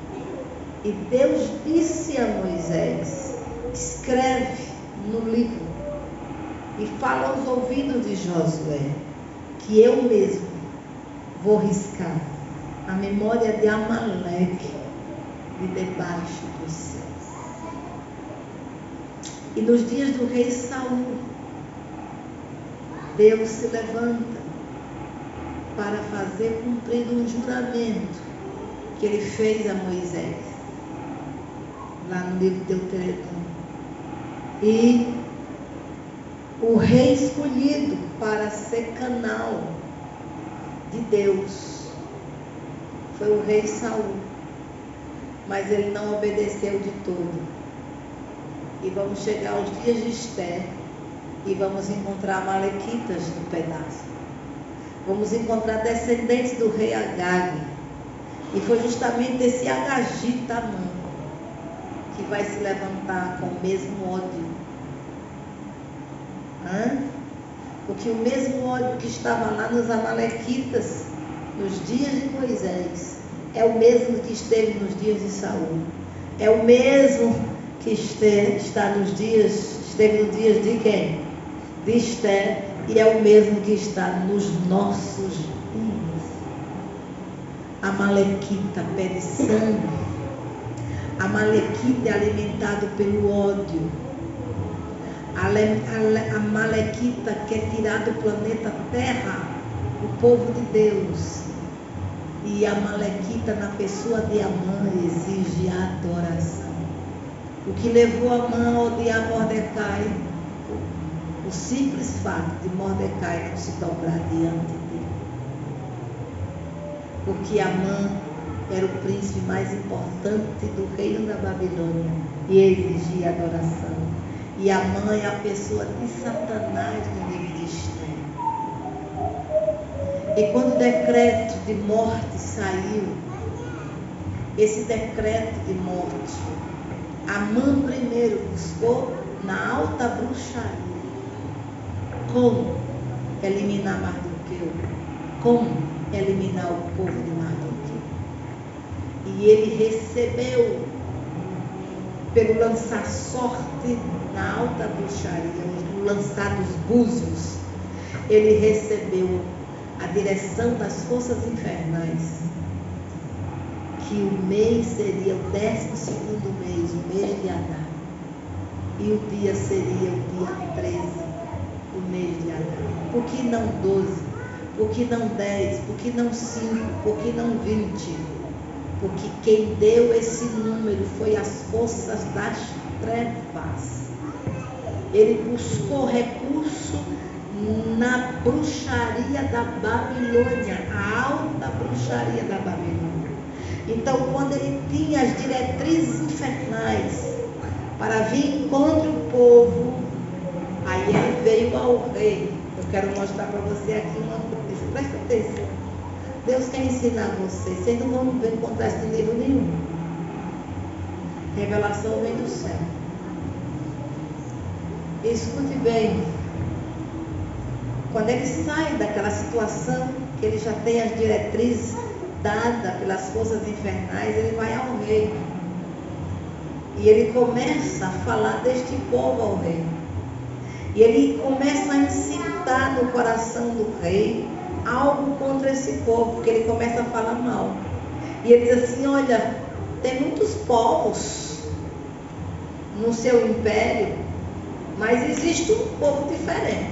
E Deus disse a Moisés: escreve no livro e fala aos ouvidos de Josué que eu mesmo vou riscar a memória de Amaleque de debaixo dos céus. E nos dias do rei Saul, Deus se levanta para fazer cumprir um juramento que ele fez a Moisés, lá no livro de Deuteronômio. E o rei escolhido para ser canal de Deus foi o rei Saul, mas ele não obedeceu de todo. E vamos chegar aos dias de Esther e vamos encontrar amalequitas no pedaço. Vamos encontrar descendentes do rei Agag. E foi justamente esse Agagita Amã que vai se levantar com o mesmo ódio. Porque o mesmo ódio que estava lá nos amalequitas nos dias de Moisés é o mesmo que esteve nos dias de Saul. É o mesmo que esteve nos dias de quem? De Esther. E é o mesmo que está nos nossos dias. Amalequita pede sangue. Amalequita é alimentado pelo ódio. Amalequita quer tirar do planeta Terra o povo de Deus. E Amalequita, na pessoa de Amã, exige a adoração. O que levou Amã a odiar Mordecai, o simples fato de Mordecai não se dobrar diante dele. Porque Amã era o príncipe mais importante do reino da Babilônia e exigia adoração. E Amã é a pessoa de Satanás no livro de Esther. E quando o decreto de morte saiu, esse decreto de morte, Amã primeiro buscou na alta bruxaria como eliminar Mardoqueu, como eliminar o povo de Mardoqueu. E ele recebeu, pelo lançar sorte na alta bruxaria, no lançar dos búzios, ele recebeu a direção das forças infernais, que o mês seria o 12º mês, o mês de Adar, e o dia seria o dia 13 do mês de Adar. Por que não 12? Por que não 10? Por que não 5? Por que não 20? Porque quem deu esse número foi as forças das trevas. Ele buscou recurso na bruxaria da Babilônia, a alta bruxaria da Babilônia. Então, quando ele tinha as diretrizes infernais para vir contra o povo. Aí ele veio ao rei. Eu quero mostrar para você aqui uma coisa. Presta atenção. Deus quer ensinar você. Vocês não vão encontrar isso em livro nenhum. Revelação vem do céu. Escute bem. Quando ele sai daquela situação, que ele já tem as diretrizes dadas pelas forças infernais, ele vai ao rei. E ele começa a falar deste povo ao rei. E ele começa a incitar no coração do rei algo contra esse povo, porque ele começa a falar mal. E ele diz assim: olha, tem muitos povos no seu império, mas existe um povo diferente.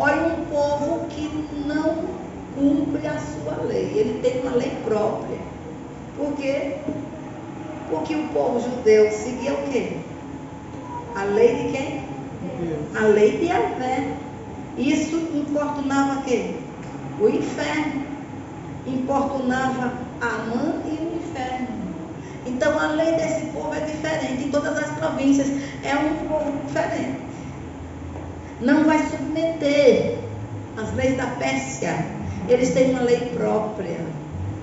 Olha, um povo que não cumpre a sua lei. Ele tem uma lei própria. Por quê? Porque o povo judeu seguia o quê? A lei de quem? A lei de Yahvé. Isso importunava quem? O inferno. Importunava Amã e o inferno. Então a lei desse povo é diferente. Em todas as províncias é um povo diferente. Não vai submeter às leis da Pérsia. Eles têm uma lei própria.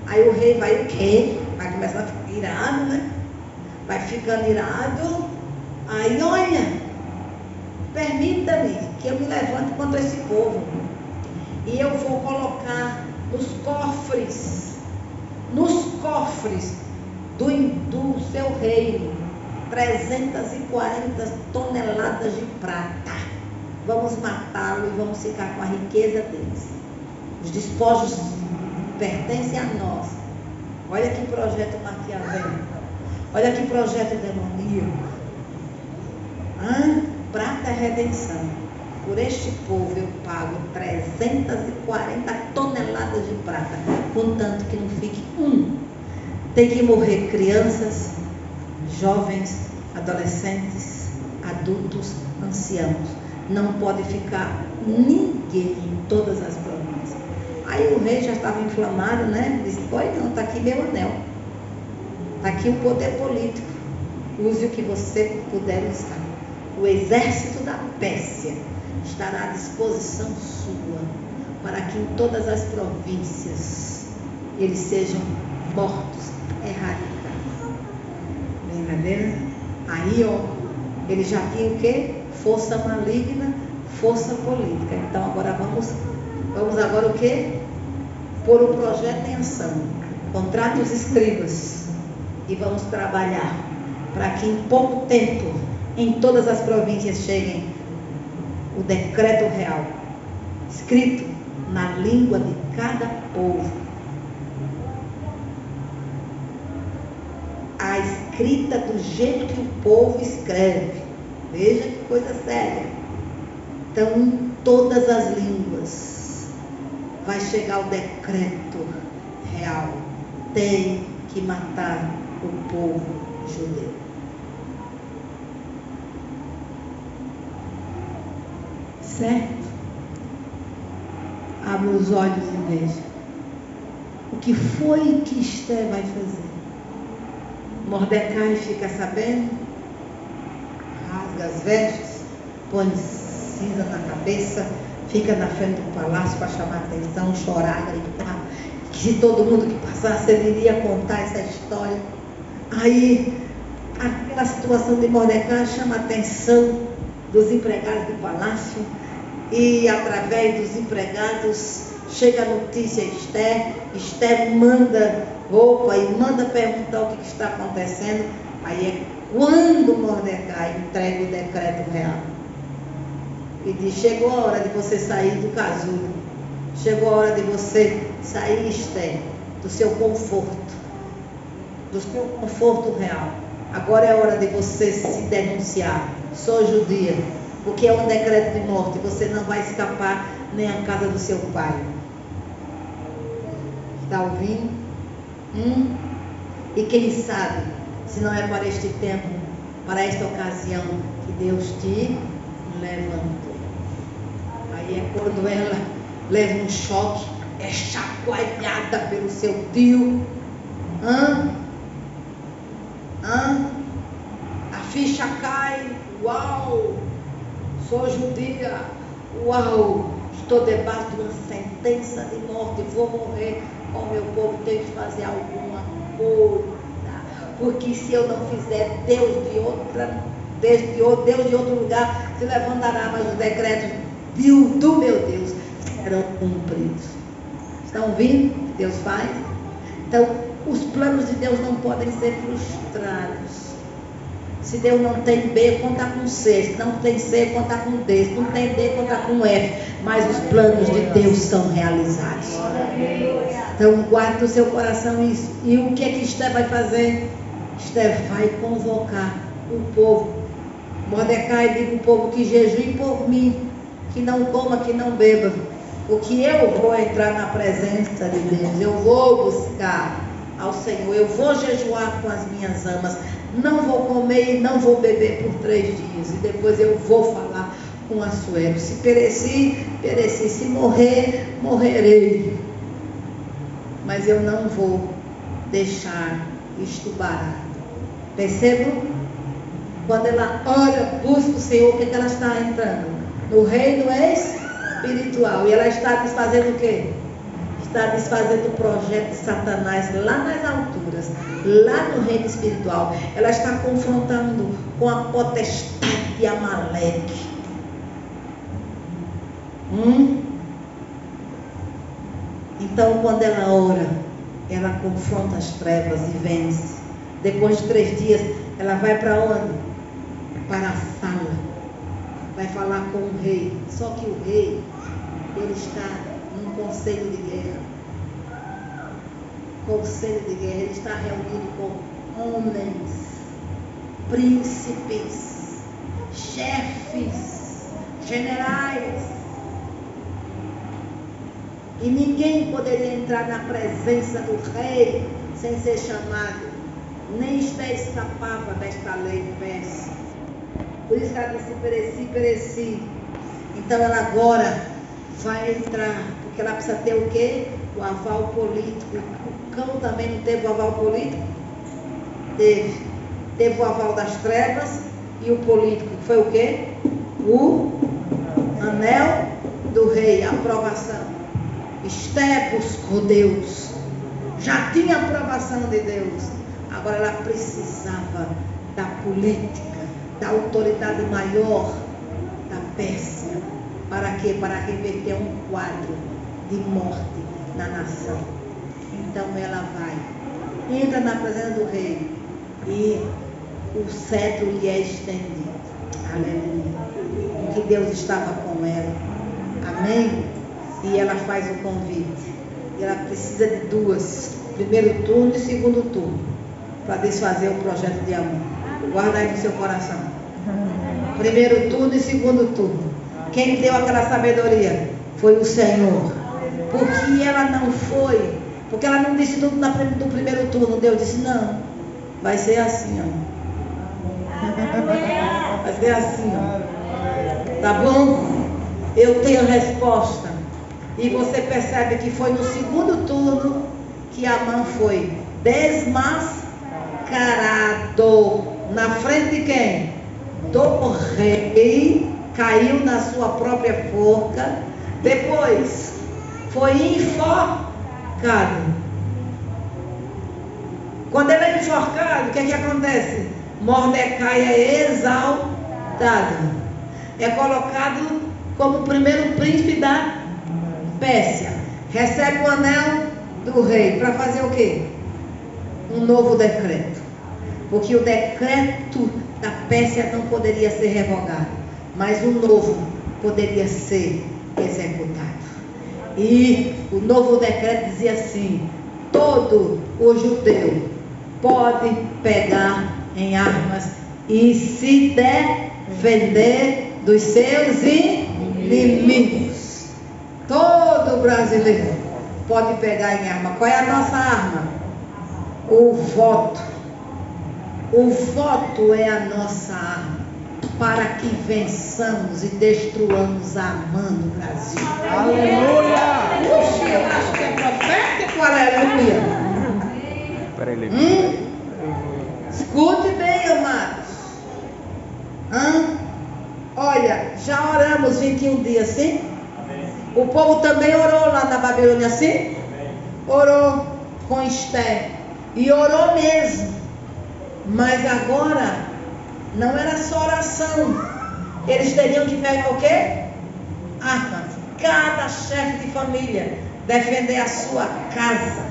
Aí o rei vai o quê? Vai começar a ficar irado, né? Vai ficando irado. Aí olha, permita-me que eu me levante contra esse povo. E eu vou colocar nos cofres do seu reino 340 toneladas de prata. Vamos matá-lo e vamos ficar com a riqueza deles. Os despojos pertencem a nós. Olha que projeto maquiavélico. Olha que projeto demoníaco. Prata é redenção. Por este povo eu pago 340 toneladas de prata, contanto que não fique um. Tem que morrer crianças, jovens, adolescentes, adultos, anciãos. Não pode ficar ninguém em todas as províncias. Aí o rei já estava inflamado, né? Disse: pois não, está aqui meu anel. Está aqui o poder político. Use o que você puder usar. O exército da Pérsia estará à disposição sua, para que em todas as províncias eles sejam mortos, erradicados. Brincadeira? Aí, ó, ele já tinha o quê? Força maligna, força política. Então agora vamos agora o quê? Pôr o projeto em ação. Contrate os escribas e vamos trabalhar para que em pouco tempo em todas as províncias cheguem o decreto real, escrito na língua de cada povo. A escrita do jeito que o povo escreve. Veja que coisa séria. Então, em todas as línguas vai chegar o decreto real. Tem que matar o povo judeu. Certo? Abre os olhos e veja. O que foi que Esther vai fazer? Mordecai fica sabendo, rasga as vestes, põe cinza na cabeça, fica na frente do palácio para chamar atenção, chorar, gritar. Que se todo mundo que passasse, ele iria contar essa história. Aí, aquela situação de Mordecai chama a atenção dos empregados do palácio. E através dos empregados chega a notícia a Esther. Esther manda roupa e manda perguntar o que está acontecendo. Aí é quando Mordecai entrega o decreto real e diz: chegou a hora de você sair do casulo, chegou a hora de você sair, Esther, do seu conforto real. Agora é a hora de você se denunciar. Sou judia, porque é um decreto de morte, você não vai escapar nem à casa do seu pai. Está ouvindo? E quem sabe, se não é para este tempo, para esta ocasião, que Deus te levantou. Aí é quando ela leva um choque, é chacoalhada pelo seu tio. A ficha cai, uau, sou judia, uau, estou debaixo de uma sentença de morte, vou morrer com o meu povo, tenho que fazer alguma coisa, porque se eu não fizer, Deus de outro lugar se levantará, mas os decretos do meu Deus serão cumpridos. Estão ouvindo o que Deus faz? Então, os planos de Deus não podem ser frustrados. Se Deus não tem B, conta com C. Se não tem C, conta com D. Se não tem D, conta com F. Mas os planos de Deus são realizados. Então, guarde no seu coração isso. E o que é que Esther vai fazer? Esther vai convocar o povo. Mordecai diz ao povo que jejue por mim, que não coma, que não beba. Porque eu vou entrar na presença de Deus. Eu vou buscar ao Senhor. Eu vou jejuar com as minhas amas. Não vou comer e não vou beber por 3 dias. E depois eu vou falar com Assuero. Se pereci, pereci. Se morrer, morrerei. Mas eu não vou deixar isto barato. Percebam? Quando ela ora, busca o Senhor, o que ela está entrando? No reino espiritual. E ela está desfazendo o quê? Está desfazendo o projeto de Satanás lá nas alturas, lá no reino espiritual. Ela está confrontando com a potestade de Amaleque. Então, quando ela ora, ela confronta as trevas e vence. Depois de 3 dias, ela vai para onde? Para a sala. Vai falar com o rei. Só que o rei, ele está num conselho de guerra. Conselho de guerra. Ele está reunido com homens, príncipes, chefes, generais. E ninguém poderia entrar na presença do rei sem ser chamado. Nem Esther escapava desta lei persa. Por isso que ela disse: pereci, pereci. Então ela agora vai entrar, porque ela precisa ter o quê? O aval político. O cão também não teve o aval político? Teve. Teve o aval das trevas e o político. Foi o quê? O anel do rei, a aprovação. Esther buscou Deus. Já tinha a aprovação de Deus. Agora ela precisava da política, da autoridade maior da Pérsia. Para quê? Para reverter um quadro de morte na nação. Então ela vai, entra na presença do rei e o cetro lhe é estendido. Aleluia. Porque Deus estava com ela. Amém? E ela faz o convite. E ela precisa de 2, primeiro turno e segundo turno, para desfazer o projeto de amor. Guarda aí no seu coração. Primeiro turno e segundo turno. Quem deu aquela sabedoria? Foi o Senhor. Porque ela não foi, porque ela não disse tudo no primeiro turno. Deus disse: não, vai ser assim, ó. Vai ser assim, ó. Tá bom? Eu tenho a resposta. E você percebe que foi no segundo turno que Amã foi desmascarado. Na frente de quem? Do rei. Caiu na sua própria forca. Depois foi enforcado. Quando ele é enforcado, o que é que acontece? Mordecai é exaltado. É colocado como o primeiro príncipe da Pérsia. Recebe o anel do rei. Para fazer o quê? Um novo decreto. Porque o decreto da Pérsia não poderia ser revogado, mas o novo poderia ser executado. E o novo decreto dizia assim: todo o judeu pode pegar em armas e se defender dos seus inimigos. Todo brasileiro pode pegar em arma. Qual é a nossa arma? O voto. O voto é a nossa arma para que vençamos e destruamos a Amã no Brasil. Aleluia! Puxa, eu acho que é profético, aleluia. Escute bem, amados. Já oramos 21 dias, sim? O povo também orou lá na Babilônia, sim? Orou com Esther. E orou mesmo. Mas agora, não era só oração. Eles teriam que pegar o quê? Armas. Cada chefe de família defender a sua casa.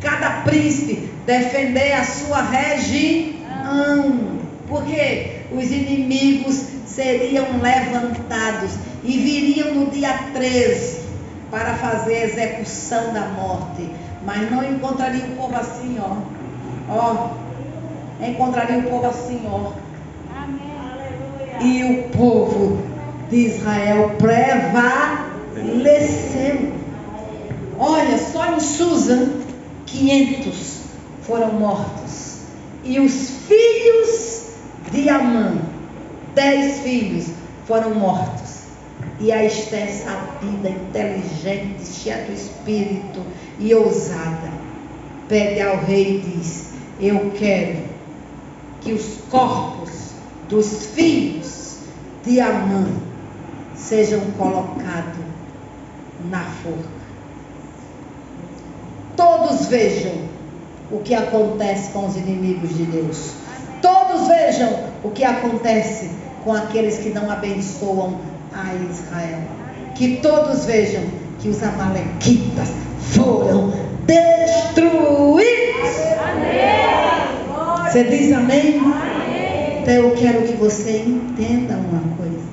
Cada príncipe defender a sua região. Porque os inimigos seriam levantados e viriam no dia 13 para fazer a execução da morte. Mas não encontraria o povo assim, ó. Encontraria o povo assim, ó. Amém. E o povo de Israel prevaleceu. Olha, só em Susa 500 foram mortos. E os filhos de Amã, 10 filhos, foram mortos. E a Esther, sabida, inteligente, cheia do espírito e ousada, pede ao rei e diz: eu quero que os corpos dos filhos de Amã sejam colocados na forca. Todos vejam o que acontece com os inimigos de Deus. Todos vejam o que acontece com aqueles que não abençoam a Israel. Que todos vejam que os amalequitas foram destruídos. Amém. Você diz amém? Amém? Então eu quero que você entenda uma coisa.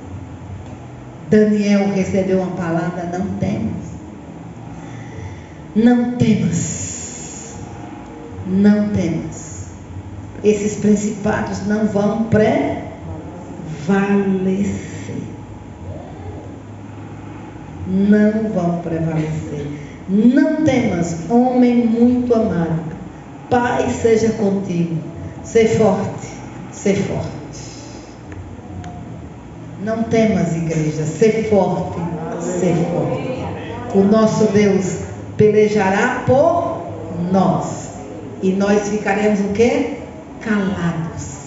Daniel recebeu uma palavra: não temas. Não temas. Não temas. Esses principados não vão prevalecer. Não vão prevalecer. Não temas, homem muito amado. Pai seja contigo. Ser forte, ser forte. Não temas, igreja. Ser forte, ser forte. O nosso Deus pelejará por nós. E nós ficaremos o quê? Calados.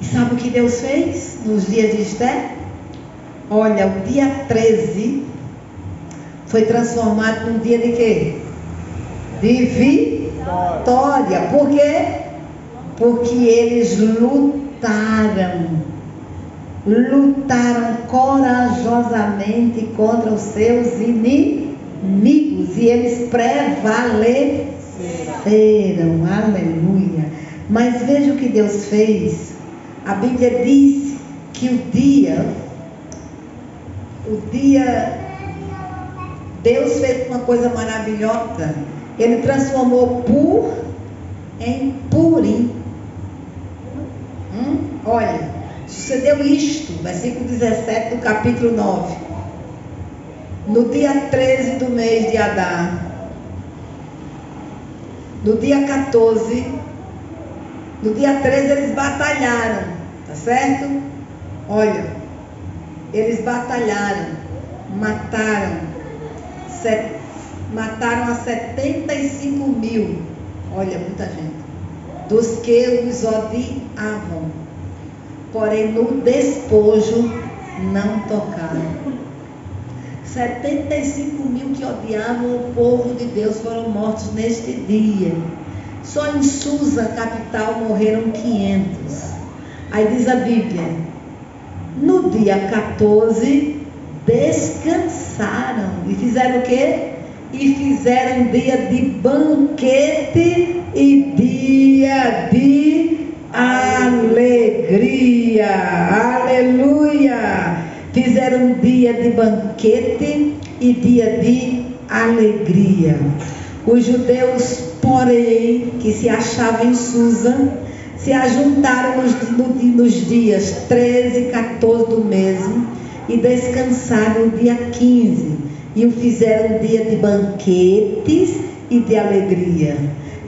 E sabe o que Deus fez nos dias de Esther? Olha, o dia 13 foi transformado num dia de quê? De vitória. Por quê? Porque eles lutaram corajosamente contra os seus inimigos. E eles prevaleceram. Aleluia. Mas veja o que Deus fez. A Bíblia diz que o dia Deus fez uma coisa maravilhosa. Ele transformou Pur em Purim. Olha, sucedeu isto, versículo 17 do capítulo 9. No dia 13 do mês de Adar, no dia 14, no dia 13 eles batalharam, tá certo? Olha, eles batalharam, mataram a 75 mil, olha, muita gente, dos que os odiavam, porém no despojo não tocaram. 75 mil que odiavam o povo de Deus foram mortos neste dia. Só em Susa, capital, morreram 500. Aí diz a Bíblia: no dia 14 descansaram. E fizeram o quê? E fizeram dia de banquete e dia de alegria. Aleluia! Fizeram dia de banquete e dia de alegria. Os judeus, porém, que se achavam em Susa, se ajuntaram nos dias 13 e 14 do mês e descansaram no dia 15. E o fizeram dia de banquetes e de alegria.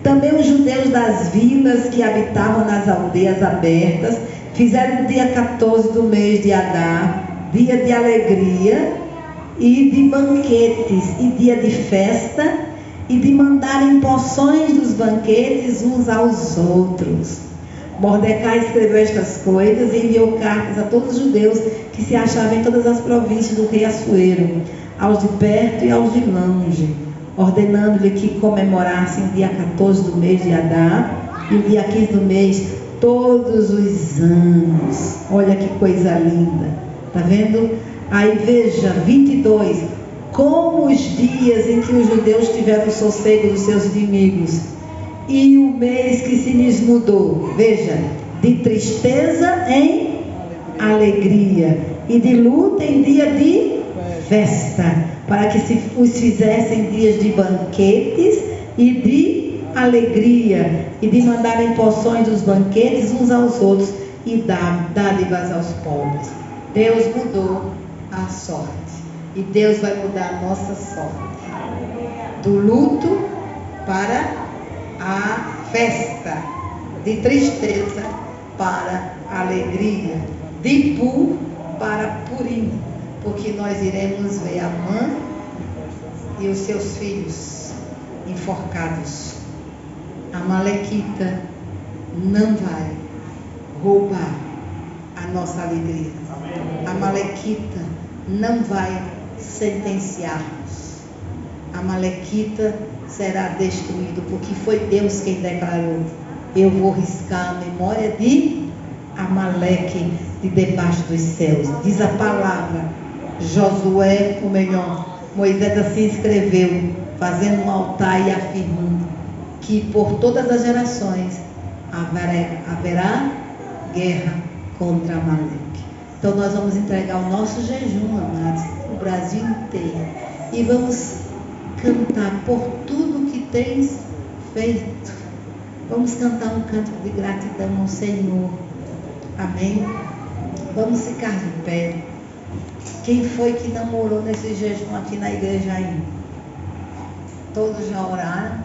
Também os judeus das vilas que habitavam nas aldeias abertas fizeram no dia 14 do mês de Adar dia de alegria e de banquetes e dia de festa, e de mandarem porções dos banquetes uns aos outros. Mordecai escreveu estas coisas e enviou cartas a todos os judeus que se achavam em todas as províncias do rei Assuero, aos de perto e aos de longe, ordenando-lhe que comemorassem o dia 14 do mês de Adar e o dia 15 do mês todos os anos. Olha que coisa linda, tá vendo? Aí veja, 22, como os dias em que os judeus tiveram sossego dos seus inimigos, e o mês que se lhes mudou, veja, de tristeza em alegria, e de luta em dia de festa, para que se os fizessem dias de banquetes e de alegria, e de mandarem porções dos banquetes uns aos outros, e dádivas aos pobres. Deus mudou a sorte, e Deus vai mudar a nossa sorte, do luto para a festa, de tristeza para a alegria, de Pu para Purim, porque nós iremos ver Amã e os seus filhos enforcados. A Amalequita não vai roubar a nossa alegria. A Amalequita não vai sentenciar-nos. A Amalequita será destruído, porque foi Deus quem declarou: eu vou riscar a memória de Amaleque de debaixo dos céus. Diz a palavra, Josué, ou melhor, Moisés assim escreveu, fazendo um altar e afirmando que por todas as gerações haverá guerra contra Amaleque. Então nós vamos entregar o nosso jejum, amados, o Brasil inteiro, e vamos cantar por tudo que tens feito. Vamos cantar um canto de gratidão ao Senhor. Amém? Vamos ficar de pé. Quem foi que não orou nesse jejum aqui na igreja ainda? Todos já oraram?